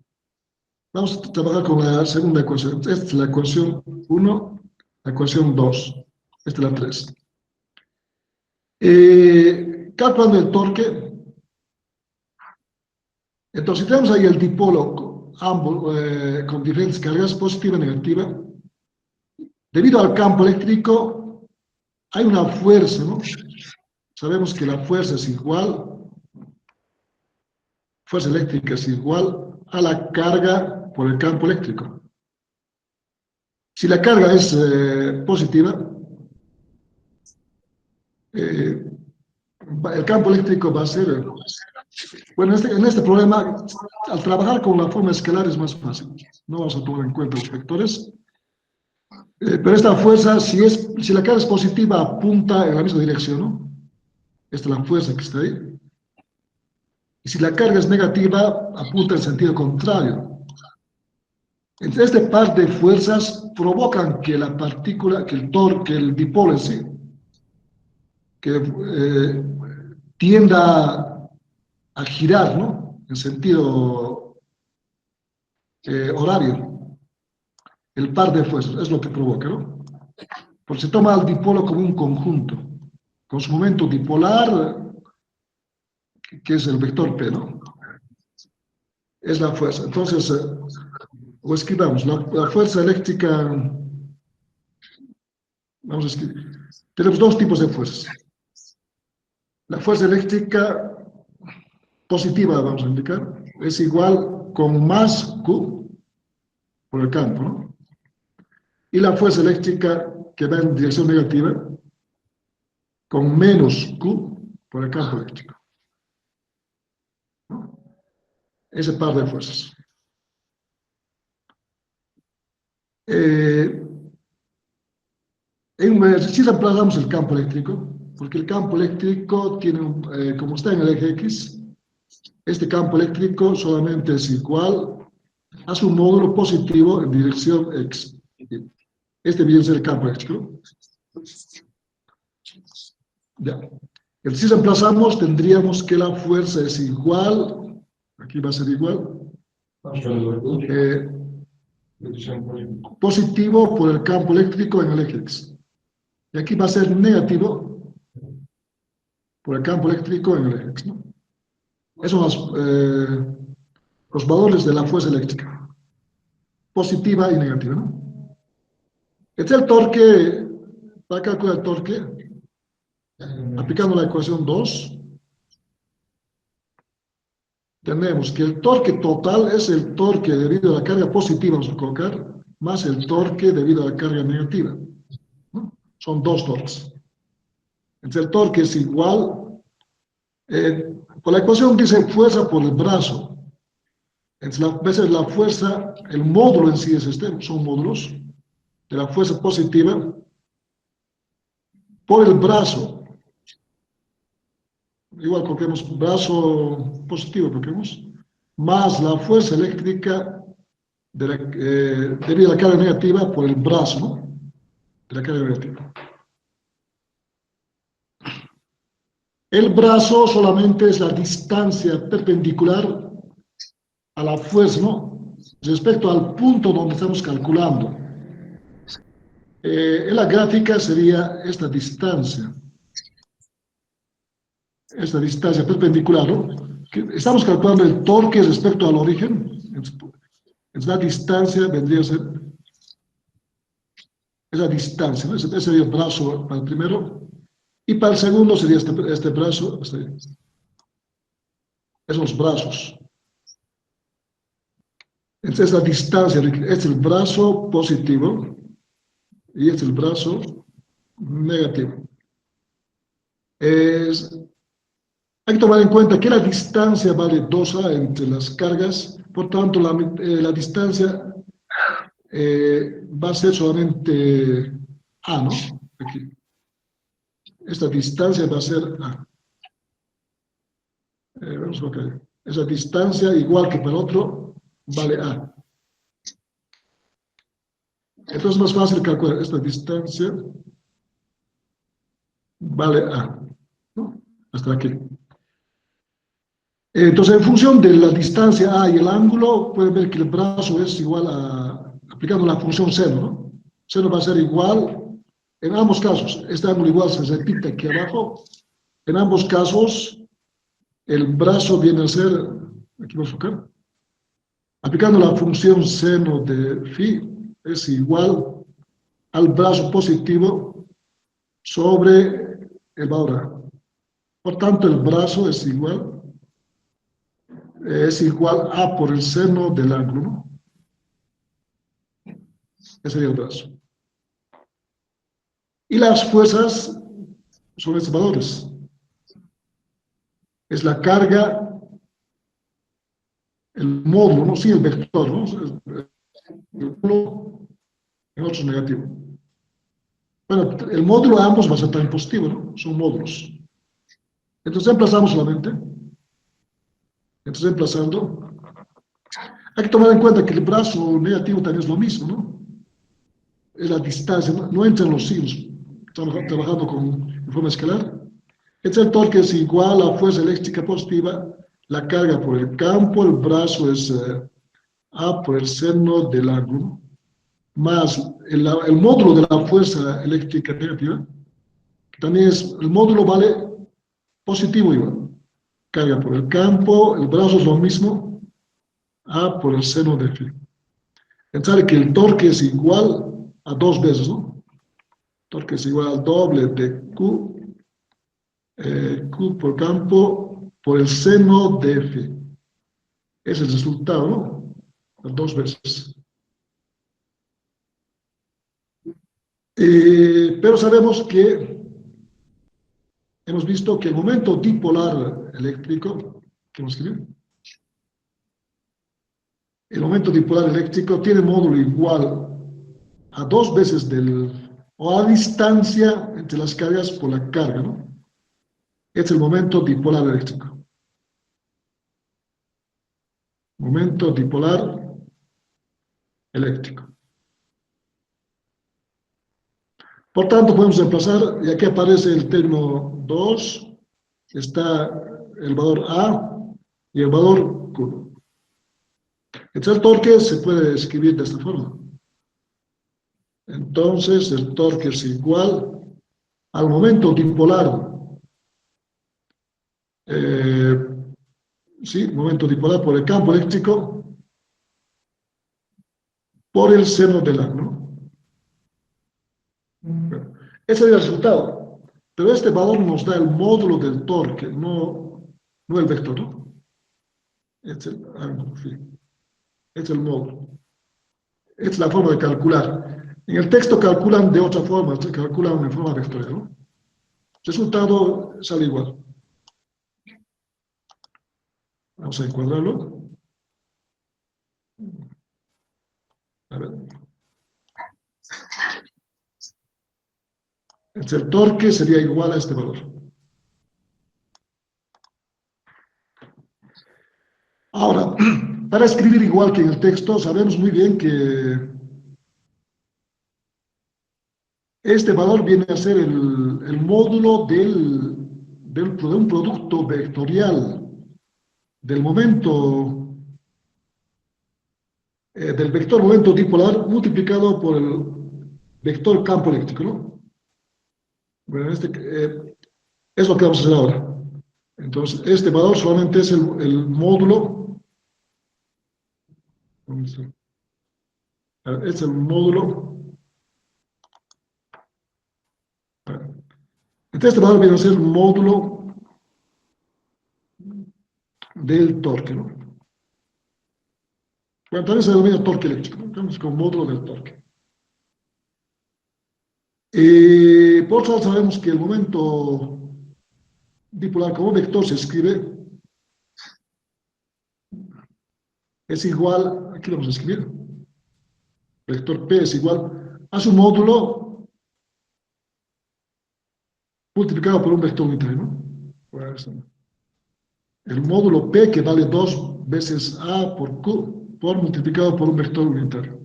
Vamos a trabajar con la segunda ecuación. Esta es la ecuación 1, la ecuación 2. Esta es la 3. Calculando el torque. Entonces, si tenemos ahí el dipolo, ambos con diferentes cargas positiva y negativa, debido al campo eléctrico, hay una fuerza, ¿no? Sabemos que la fuerza es igual, fuerza eléctrica es igual a la carga por el campo eléctrico. Si la carga es positiva, el campo eléctrico va a ser Bueno, en este problema, al trabajar con la forma escalar es más fácil. No vamos a tomar en cuenta los vectores. Pero esta fuerza, si la carga es positiva, apunta en la misma dirección, ¿no? Esta es la fuerza que está ahí. Y si la carga es negativa, apunta en sentido contrario. Entonces, este par de fuerzas provocan que la partícula, que el torque, el dipolo en sí, que tienda a girar, ¿no? En sentido horario. El par de fuerzas es lo que provoca, ¿no? Porque se toma al dipolo como un conjunto, con su momento dipolar, que es el vector P, ¿no? Es la fuerza. Entonces, o escribamos, la fuerza eléctrica, vamos a escribir, tenemos dos tipos de fuerzas. La fuerza eléctrica positiva, vamos a indicar, es igual con más Q por el campo, ¿no? Y la fuerza eléctrica que va en dirección negativa, con menos Q por el campo eléctrico, ¿no? Ese par de fuerzas. Si reemplazamos el campo eléctrico, porque el campo eléctrico tiene, como está en el eje X, este campo eléctrico solamente es igual a su módulo positivo en dirección X. Este viene a ser el campo eléctrico. Ya. Si reemplazamos, tendríamos que la fuerza es igual, aquí va a ser igual, positivo por el campo eléctrico en el eje X. Y aquí va a ser negativo por el campo eléctrico en el eje X, ¿no? Esos son los valores de la fuerza eléctrica, positiva y negativa, ¿no? Este es el torque, para calcular el torque, aplicando la ecuación 2, tenemos que el torque total es el torque debido a la carga positiva, vamos a colocar, más el torque debido a la carga negativa, ¿no? Son dos torques. Entonces el torque es igual, por la ecuación dice fuerza por el brazo. Entonces a veces la fuerza, el módulo en sí es son módulos de la fuerza positiva por el brazo. Igual coloquemos brazo positivo, coloquemos, más la fuerza eléctrica debido a la carga negativa por el brazo, ¿no? De la carga negativa. El brazo solamente es la distancia perpendicular a la fuerza, ¿no? Respecto al punto donde estamos calculando. En la gráfica sería esta distancia perpendicular, ¿no? Estamos calculando el torque respecto al origen. Entonces, la distancia vendría a ser esa distancia, ¿no? Ese sería el brazo para el primero. Y para el segundo sería este brazo. Esos brazos. Entonces, la distancia, este es el brazo positivo y este es el brazo negativo. Hay que tomar en cuenta que la distancia vale 2A entre las cargas, por tanto la distancia va a ser solamente A, ¿no? Aquí. Esta distancia va a ser A. Vamos a ver. Esa distancia, igual que para el otro, vale A. Entonces es más fácil calcular esta distancia, vale A, ¿no? Hasta aquí. Entonces, en función de la distancia A y el ángulo, pueden ver que el brazo es igual a, aplicando la función seno, ¿no? Seno va a ser igual, en ambos casos, este ángulo igual se repite aquí abajo, en ambos casos, el brazo viene a ser, aquí vamos a buscar, aplicando la función seno de phi, es igual al brazo positivo sobre el valor A. Por tanto, el brazo es igual A por el seno del ángulo, ¿no? Ese sería el brazo. Y las fuerzas son estos valores. Es la carga el módulo, ¿no? Sí, el vector, ¿no? El módulo en otro es negativo. Bueno, el módulo de ambos va a ser también positivo, ¿no? Son módulos. Entonces emplazamos solamente. Entonces emplazando. Hay que tomar en cuenta que el brazo negativo también es lo mismo, ¿no? Es la distancia, no entran los signos. Estamos trabajando en forma escalar. El torque es igual a fuerza eléctrica positiva, la carga por el campo, el brazo es A por el seno del ángulo, más el módulo de la fuerza eléctrica negativa, que también es, el módulo vale positivo igual. Carga por el campo, el brazo es lo mismo, A por el seno de phi. Pensar que el torque es igual a dos veces, ¿no? Torque es igual al doble de Q por campo por el seno de F. Ese es el resultado, ¿no? Las dos veces. Pero sabemos que hemos visto que el momento dipolar eléctrico, que hemos escrito, el momento dipolar eléctrico tiene módulo igual a dos veces o a distancia entre las cargas por la carga, ¿no? Es el momento dipolar eléctrico. Momento dipolar eléctrico. Por tanto, podemos reemplazar, y aquí aparece el término 2, está el valor A y el valor Q. Entonces el torque se puede escribir de esta forma. Entonces el torque es igual al momento dipolar, eh, sí, momento dipolar por el campo eléctrico por el seno del ángulo. Bueno, ese es el resultado. Pero este valor nos da el módulo del torque, no el vector, ¿no? Es el ángulo, sí. Es el módulo. Es la forma de calcular. En el texto calculan de otra forma, se calculan en forma vectorial, ¿no? El resultado sale igual. Vamos a encuadrarlo. A ver. El torque sería igual a este valor. Ahora, para escribir igual que en el texto, sabemos muy bien que este valor viene a ser el módulo de un producto vectorial del momento, del vector momento dipolar multiplicado por el vector campo eléctrico, ¿no? Bueno, es lo que vamos a hacer ahora. Entonces, este valor solamente es el módulo, es el módulo. Entonces, este valor viene a ser el módulo del torque, ¿no? Bueno, también se denomina torque eléctrico, ¿no? Entonces, como módulo del torque. Por otro lado, sabemos que el momento dipolar como vector se escribe, es igual, aquí lo vamos a escribir, vector P es igual a su módulo multiplicado por un vector unitario, ¿no? Pues, el módulo P que vale 2 veces A por Q por multiplicado por un vector unitario.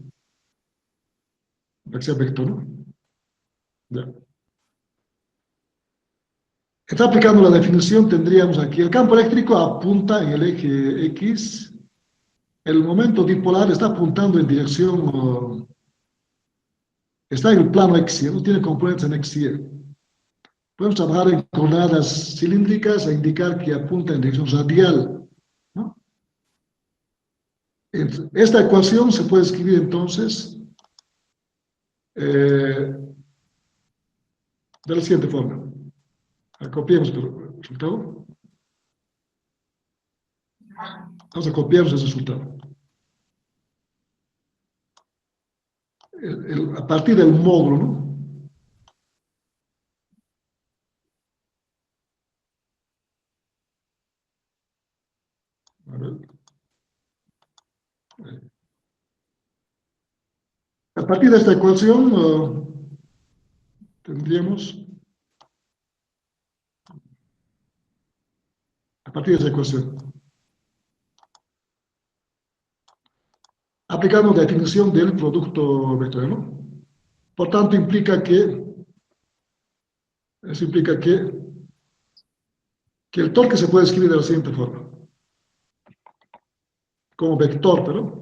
Para que sea vector, ¿no? Ya. Está aplicando la definición, tendríamos aquí el campo eléctrico apunta en el eje X, el momento dipolar está apuntando en dirección, está en el plano X, no tiene componentes en X y Y. Podemos trabajar en coordenadas cilíndricas e indicar que apunta en dirección radial, ¿no? Esta ecuación se puede escribir entonces de la siguiente forma. Copiemos el resultado. Vamos a copiar ese resultado. A partir del módulo, ¿no? A ver. A partir de esta ecuación tendríamos, a partir de esta ecuación, aplicamos la definición del producto vectorial, ¿no? Por tanto, eso implica que el torque se puede escribir de la siguiente forma, como vector, pero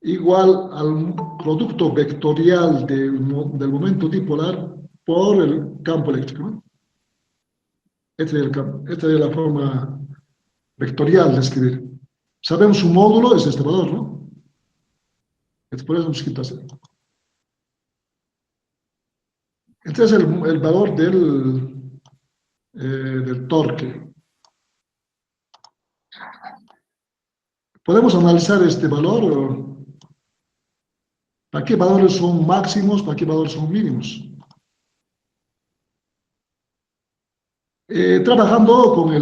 igual al producto vectorial del momento dipolar por el campo eléctrico, ¿no? Esta es la forma vectorial de escribir. Sabemos su módulo es este valor, ¿no? Por eso hemos escrito así. Este es el valor del torque. Podemos analizar este valor. ¿Para qué valores son máximos? ¿Para qué valores son mínimos? Trabajando con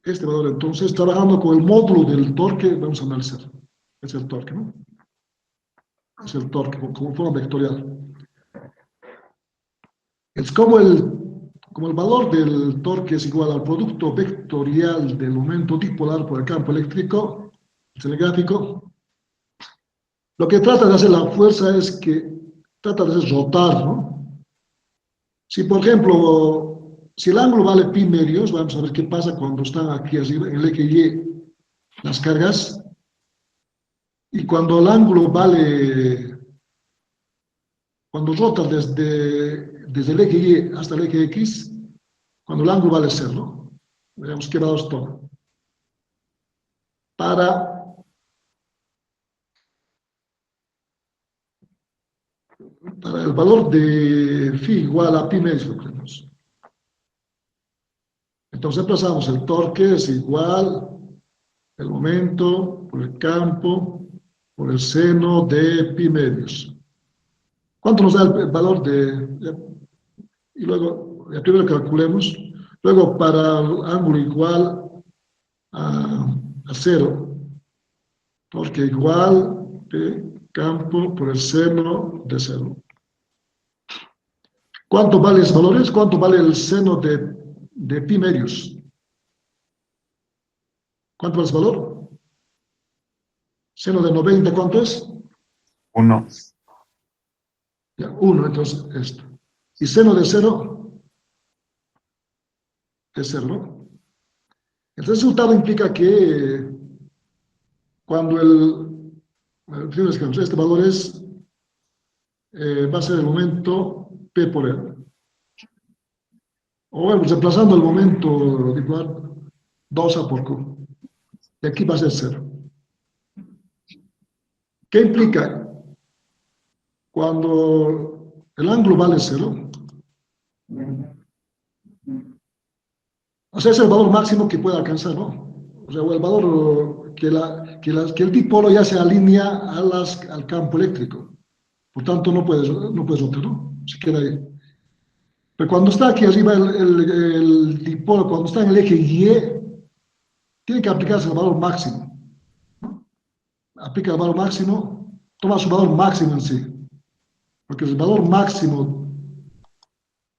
este valor, entonces, trabajando con el módulo del torque, vamos a analizar. Es el torque, ¿no? Es el torque, como forma vectorial. Es como el valor del torque es igual al producto vectorial del momento dipolar por el campo eléctrico, es el gráfico. Lo que trata de hacer la fuerza es que trata de hacer rotar, ¿no? Si, por ejemplo, si el ángulo vale pi medios, vamos a ver qué pasa cuando están aquí arriba, en el eje Y, las cargas, y cuando el ángulo vale, cuando rota desde el eje Y hasta el eje X, cuando el ángulo vale 0, ¿no? Veremos qué valores toma. Para el valor de phi igual a pi medios, lo tenemos. Entonces empezamos, el torque es igual el momento por el campo por el seno de pi medios. ¿Cuánto nos da el valor y luego, primero calculemos, luego para el ángulo igual a 0, torque igual de campo por el seno de 0. ¿Cuánto vale esos valores? ¿Cuánto vale el seno de pi medios? ¿Cuánto vale ese valor? Seno de 90, ¿cuánto es? 1. Ya, 1, entonces esto. ¿Y seno de 0? Es 0, ¿no? El resultado implica que cuando este valor va a ser el momento P por L. O bueno, reemplazando el momento dipolar 2A por Q. Y aquí va a ser 0. ¿Qué implica? Cuando el ángulo vale 0, o sea, es el valor máximo que puede alcanzar, ¿no? O sea, el valor que el dipolo ya se alinea al campo eléctrico. Por tanto, no puedes rotar, ¿no? Se queda ahí. Pero cuando está aquí arriba el dipolo, cuando está en el eje Y, tiene que aplicarse el valor máximo, ¿no? Aplica el valor máximo, toma su valor máximo en sí. Porque el valor máximo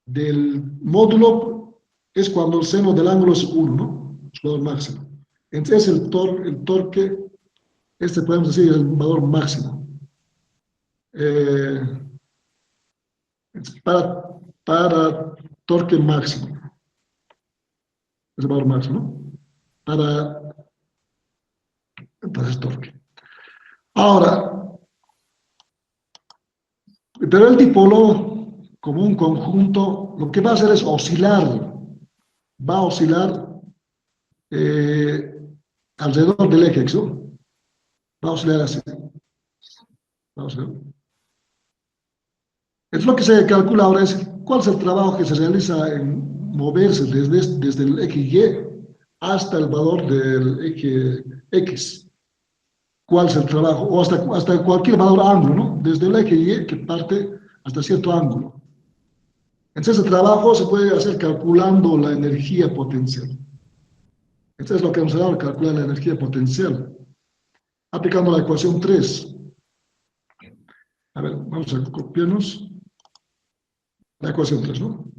del módulo es cuando el seno del ángulo es 1, ¿no? Su valor máximo. Entonces el torque, podemos decir el valor máximo. Para torque máximo. Es el valor máximo, ¿no? Para el torque. Ahora, pero el dipolo, como un conjunto, lo que va a hacer es oscilar. Va a oscilar alrededor del eje X, ¿no? Va a oscilar así. Vamos a ver. Entonces lo que se calcula ahora es cuál es el trabajo que se realiza en moverse desde el eje Y hasta el valor del eje X. ¿Cuál es el trabajo? O hasta cualquier valor ángulo, ¿no? Desde el eje Y que parte hasta cierto ángulo. Entonces el trabajo se puede hacer calculando la energía potencial. Esto es lo que vamos a dar, calcular la energía potencial. Aplicando la ecuación 3. A ver, vamos a copiarnos la ecuación 3, ¿no?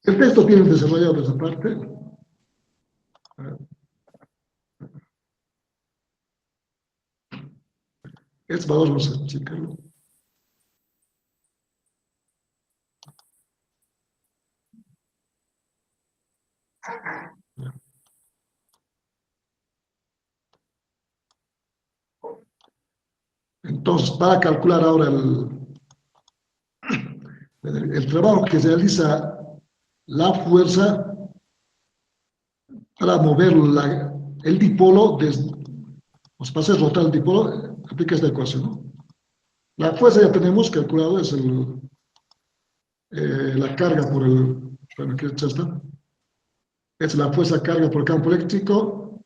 El texto tiene desarrollado esa parte. A ver. Este valor vamos a checarlo. Entonces, para calcular ahora el trabajo que realiza la fuerza para mover el dipolo, para hacer rotar el dipolo, aplica esta ecuación, ¿no? La fuerza ya tenemos calculado, es la carga por bueno, aquí ya está. Es la fuerza carga por campo eléctrico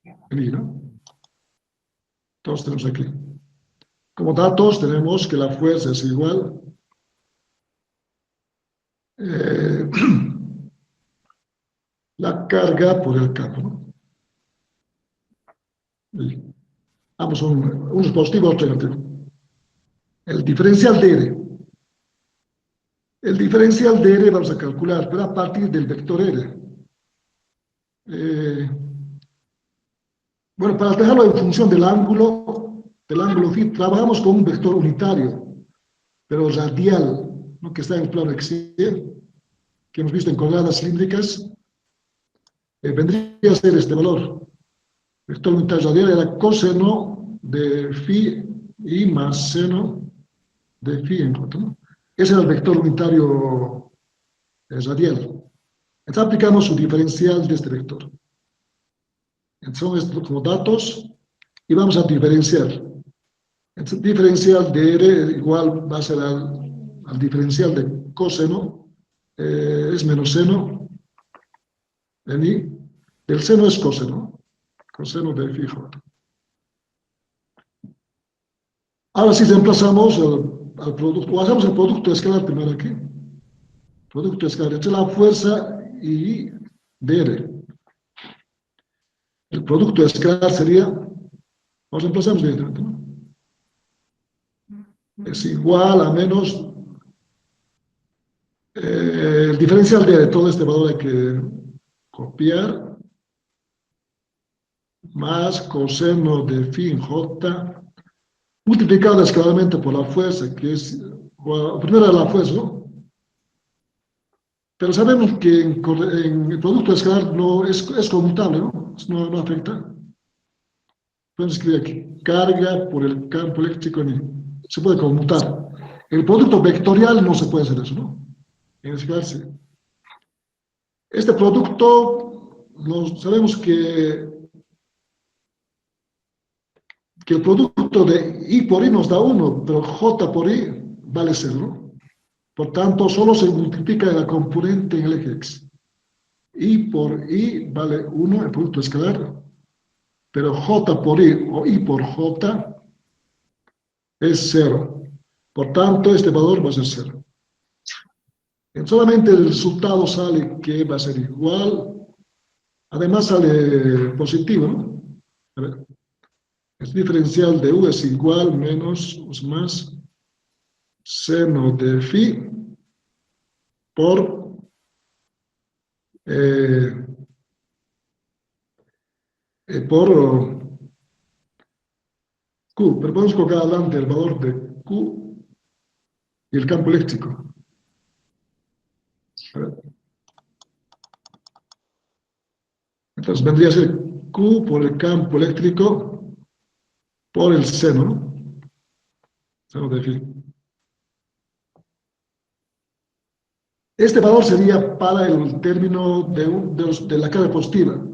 en I, ¿no? Entonces tenemos aquí. Como datos tenemos que la fuerza es igual la carga por el campo, ¿no? Y ambos son uno es positivo, otro negativo. El diferencial de R. El diferencial de R vamos a calcular, pero a partir del vector R. Bueno, para dejarlo en función del ángulo phi, trabajamos con un vector unitario, pero radial, ¿no? Que está en el plano axial, que hemos visto en coordenadas cilíndricas. Vendría a ser este valor. Vector unitario radial era coseno de phi y más seno de phi en J, ¿no? Ese era el vector unitario radial. Entonces aplicamos su diferencial de este vector. Entonces son estos como datos y vamos a diferenciar. Entonces diferencial de R igual va a ser al diferencial de coseno, es menos seno en I. El seno es coseno de phi J. Ahora sí reemplazamos al producto, o hacemos el producto escalar primero aquí. Producto escalar, esta es la fuerza I de R. El producto escalar sería, nos reemplazamos directamente, ¿no? Es igual a menos el diferencial de todo este valor hay que copiar, más coseno de phi en J, multiplicado escalarmente por la fuerza, que es, primero la fuerza, ¿no? Pero sabemos que en el producto escalar no es conmutable, ¿no? No afecta. Podemos escribir aquí, carga por el campo eléctrico se puede conmutar. El producto vectorial no se puede hacer eso, ¿no? En ese caso, sí. Este producto, sabemos que el producto de I por I nos da 1, pero J por I vale 0, ¿no? Por tanto, solo se multiplica la componente en el eje X. I por I vale 1, el producto escalar, pero J por I o I por J es 0. Por tanto, este valor va a ser 0. Solamente el resultado sale que va a ser igual, además sale positivo, ¿no? A ver, el diferencial de U es igual menos o más seno de phi por Q, pero podemos colocar adelante el valor de Q y el campo eléctrico. A ver. Entonces vendría a ser Q por el campo eléctrico por el seno, ¿no? Seno de phi. Este valor sería para el término de la carga positiva.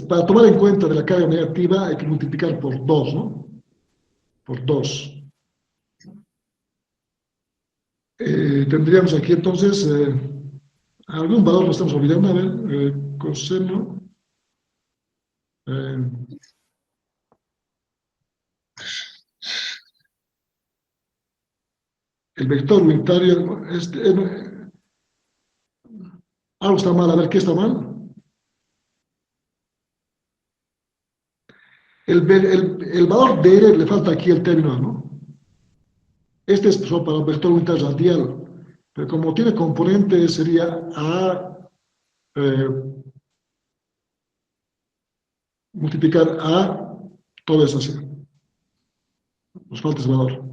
Para tomar en cuenta de la carga negativa hay que multiplicar por 2, ¿no? Por 2. Tendríamos aquí entonces algún valor, lo estamos olvidando, a ver, coseno. El vector unitario, algo está mal, a ver, ¿qué está mal? El valor de R le falta aquí el término A, ¿no? Este es solo para el vector unitario radial, pero como tiene componente sería A multiplicar A, todo eso así. Nos falta ese valor.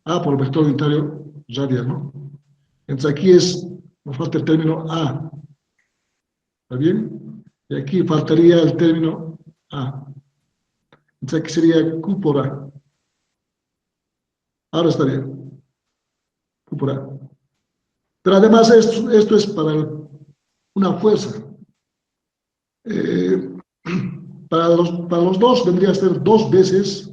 A por el vector unitario radial, ¿no? Entonces aquí nos falta el término A. ¿Está bien? Y aquí faltaría el término A. Entonces aquí sería Q por A. Ahora está bien. Q por A. Pero además esto es para una fuerza. Para los dos vendría a ser 2 veces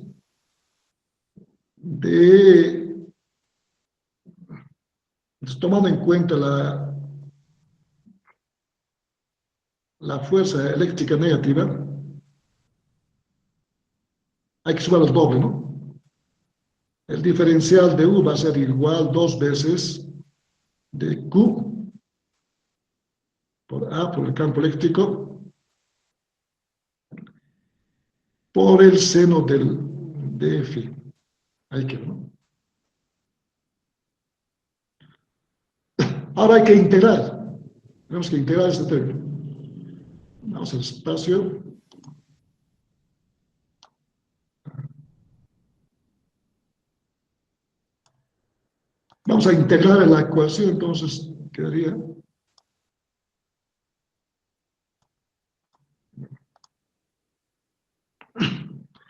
tomando en cuenta la fuerza eléctrica negativa, hay que sumar el doble, ¿no? El diferencial de U va a ser igual 2 veces de Q por A, por el campo eléctrico, por el seno de F. Ahí quedó, ¿no? Ahora hay que integrar. Tenemos que integrar este término. Vamos al espacio. Vamos a integrar en la ecuación, entonces quedaría.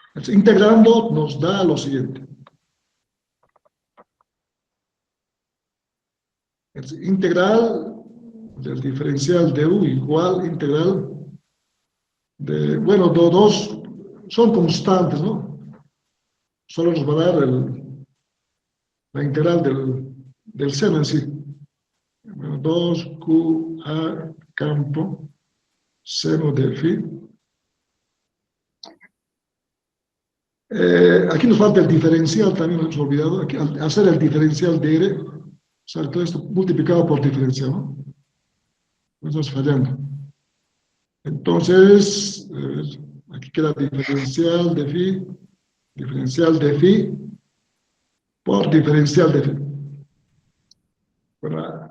Entonces, integrando nos da lo siguiente. Entonces, integral del diferencial de U igual integral de, bueno, dos son constantes, ¿no? Solo nos va a dar la integral del seno en sí. Bueno, 2QA campo seno de phi. Aquí nos falta el diferencial, también lo hemos olvidado. Aquí, al hacer el diferencial de R, o sea, todo esto multiplicado por diferencial, ¿no? Estamos fallando. Entonces, aquí queda diferencial de phi por diferencial de phi. Bueno,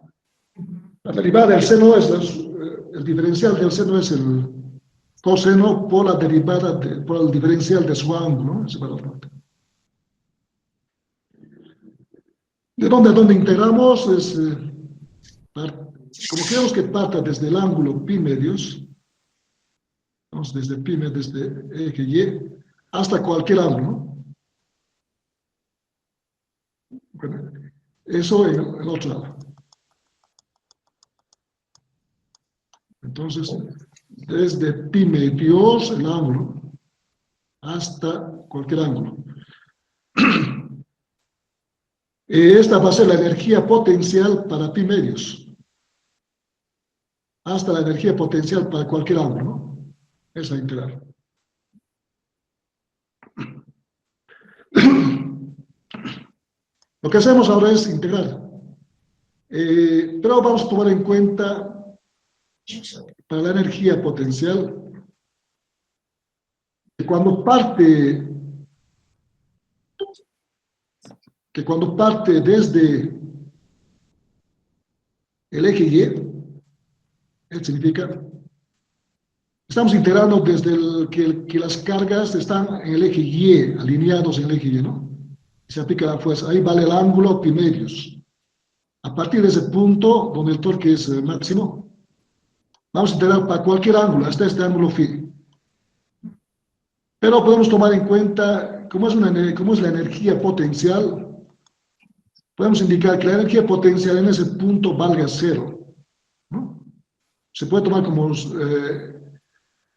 la derivada del seno el diferencial del seno es el coseno por la derivada, por el diferencial de su ángulo, ¿no? Ese valor. ¿De dónde integramos? Como queremos que parta desde el ángulo pi medios, vamos desde eje Y hasta cualquier ángulo, ¿no? Bueno, eso en el otro lado. Entonces, desde pi medios, el ángulo, hasta cualquier ángulo. Esta va a ser la energía potencial para pi medios. Hasta la energía potencial para cualquier ángulo, ¿no? Esa integral. Lo que hacemos ahora es integrar. Pero vamos a tomar en cuenta para la energía potencial que cuando parte desde el eje Y, esto significa estamos integrando desde que las cargas están en el eje Y, alineados en el eje Y, ¿no? Se aplica la fuerza, ahí vale el ángulo pi medios. A partir de ese punto, donde el torque es máximo, vamos a integrar para cualquier ángulo, hasta este ángulo phi. Pero podemos tomar en cuenta, como es la energía potencial, podemos indicar que la energía potencial en ese punto valga 0, ¿no? Se puede tomar como,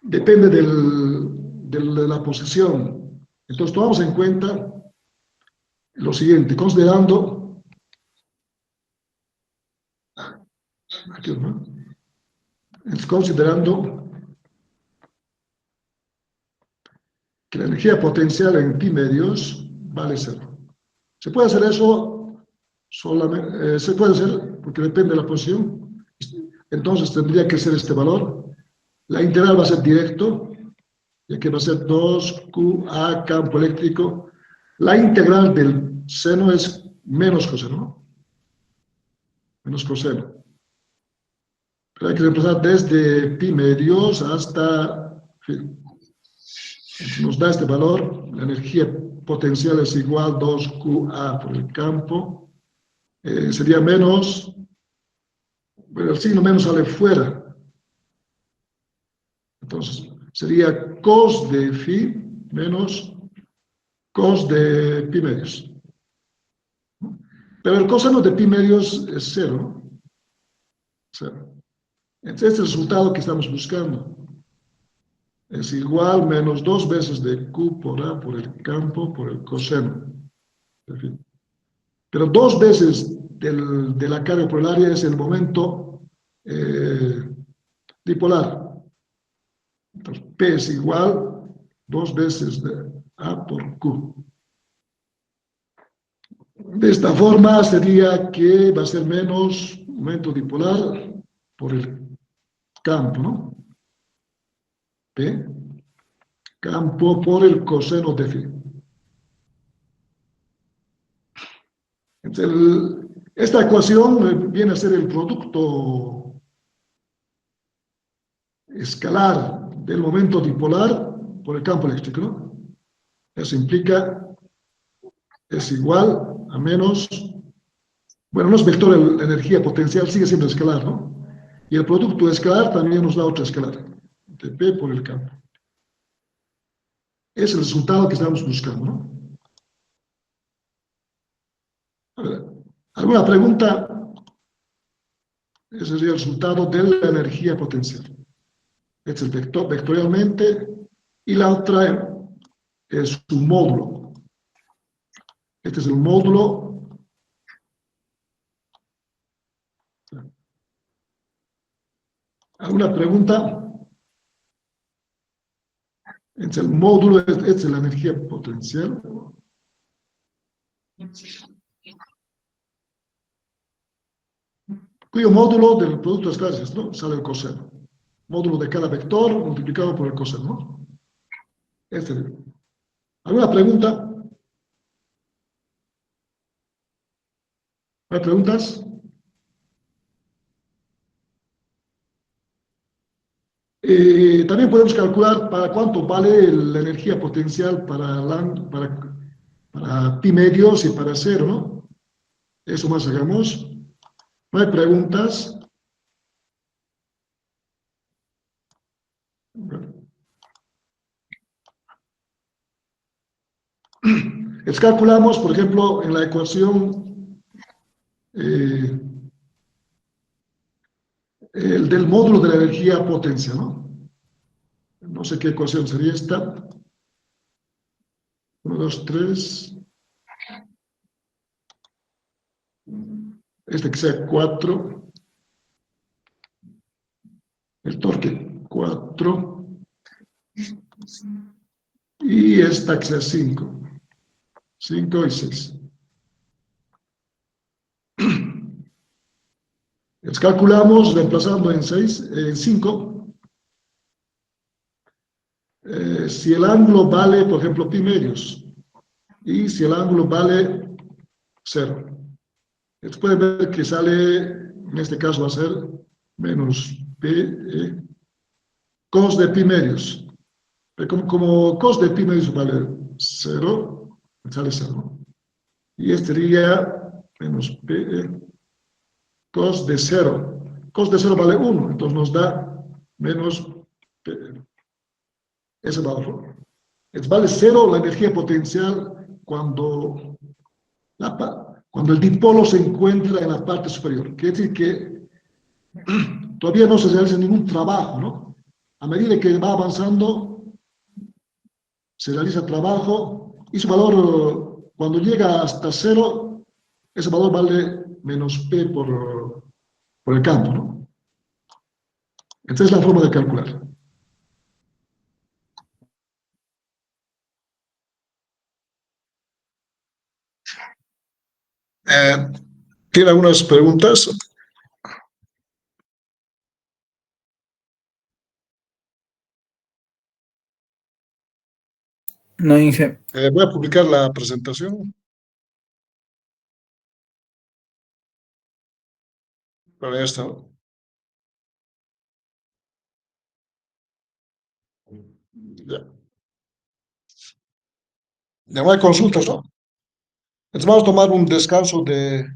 depende de la posición. Entonces tomamos en cuenta lo siguiente, considerando, aquí, ¿no? Considerando que la energía potencial en pi medios vale 0. Se puede hacer eso solamente, se puede hacer porque depende de la posición. Entonces tendría que ser este valor. La integral va a ser directo. ya que va a ser 2QA campo eléctrico. La integral del seno es menos coseno, ¿no? Menos coseno. Pero hay que reemplazar desde pi medios hasta, nos da este valor, la energía potencial es igual a 2QA por el campo, sería menos, bueno, el signo menos sale fuera, entonces sería cos de phi menos cos de pi medios. Pero el coseno de pi medios es cero, ¿no? Cero. Entonces, este resultado que estamos buscando es igual menos 2 veces de Q por A por el campo por el coseno. En fin. Pero 2 veces de la carga por el área es el momento dipolar. Entonces, P es igual 2 veces de A por Q. De esta forma sería que va a ser menos momento dipolar por el campo, ¿no? P, campo por el coseno de phi. Entonces, esta ecuación viene a ser el producto escalar del momento dipolar por el campo eléctrico, ¿no? Eso implica, es igual a menos, bueno, no es vector la energía potencial, sigue siendo escalar, ¿no? Y el producto escalar también nos da otra escalar, de P por el campo. Es el resultado que estamos buscando, ¿no? A ver, ¿alguna pregunta? Ese sería el resultado de la energía potencial. Este es vectorialmente, y la otra es su módulo. Este es el módulo. ¿Alguna pregunta? Este es el módulo, este es la energía potencial. Cuyo módulo del producto de esclares, ¿no? Sale el coseno. Módulo de cada vector multiplicado por el coseno, ¿no? Este. ¿Alguna pregunta? ¿Hay preguntas? También podemos calcular para cuánto vale la energía potencial para pi medios y para cero, ¿no? Eso más hagamos. ¿No hay preguntas? Calculamos, por ejemplo, en la ecuación el del módulo de la energía potencia, ¿no? No sé qué ecuación sería esta. 1, 2, 3. Este que sea 4. El torque 4. Y esta que sea 5. 5 y 6. Calculamos reemplazando en 5. Si el ángulo vale, por ejemplo, pi medios, y si el ángulo vale 0. Pueden ver que sale, en este caso va a ser menos P cos de pi medios. Como cos de pi medios vale 0, sale 0. Y este sería menos P cos de 0. Cos de 0 vale 1, entonces nos da menos P. Ese valor. Vale 0 la energía potencial cuando el dipolo se encuentra en la parte superior. Quiere decir que todavía no se realiza ningún trabajo, ¿no? A medida que va avanzando, se realiza trabajo y su valor, cuando llega hasta 0, ese valor vale menos P por el campo, ¿no? Esta es la forma de calcular. ¿Tiene algunas preguntas? No, Inge. Voy a publicar la presentación. Para esto. Ya. Ya no hay consultas, ¿no? Entonces vamos a tomar un descanso de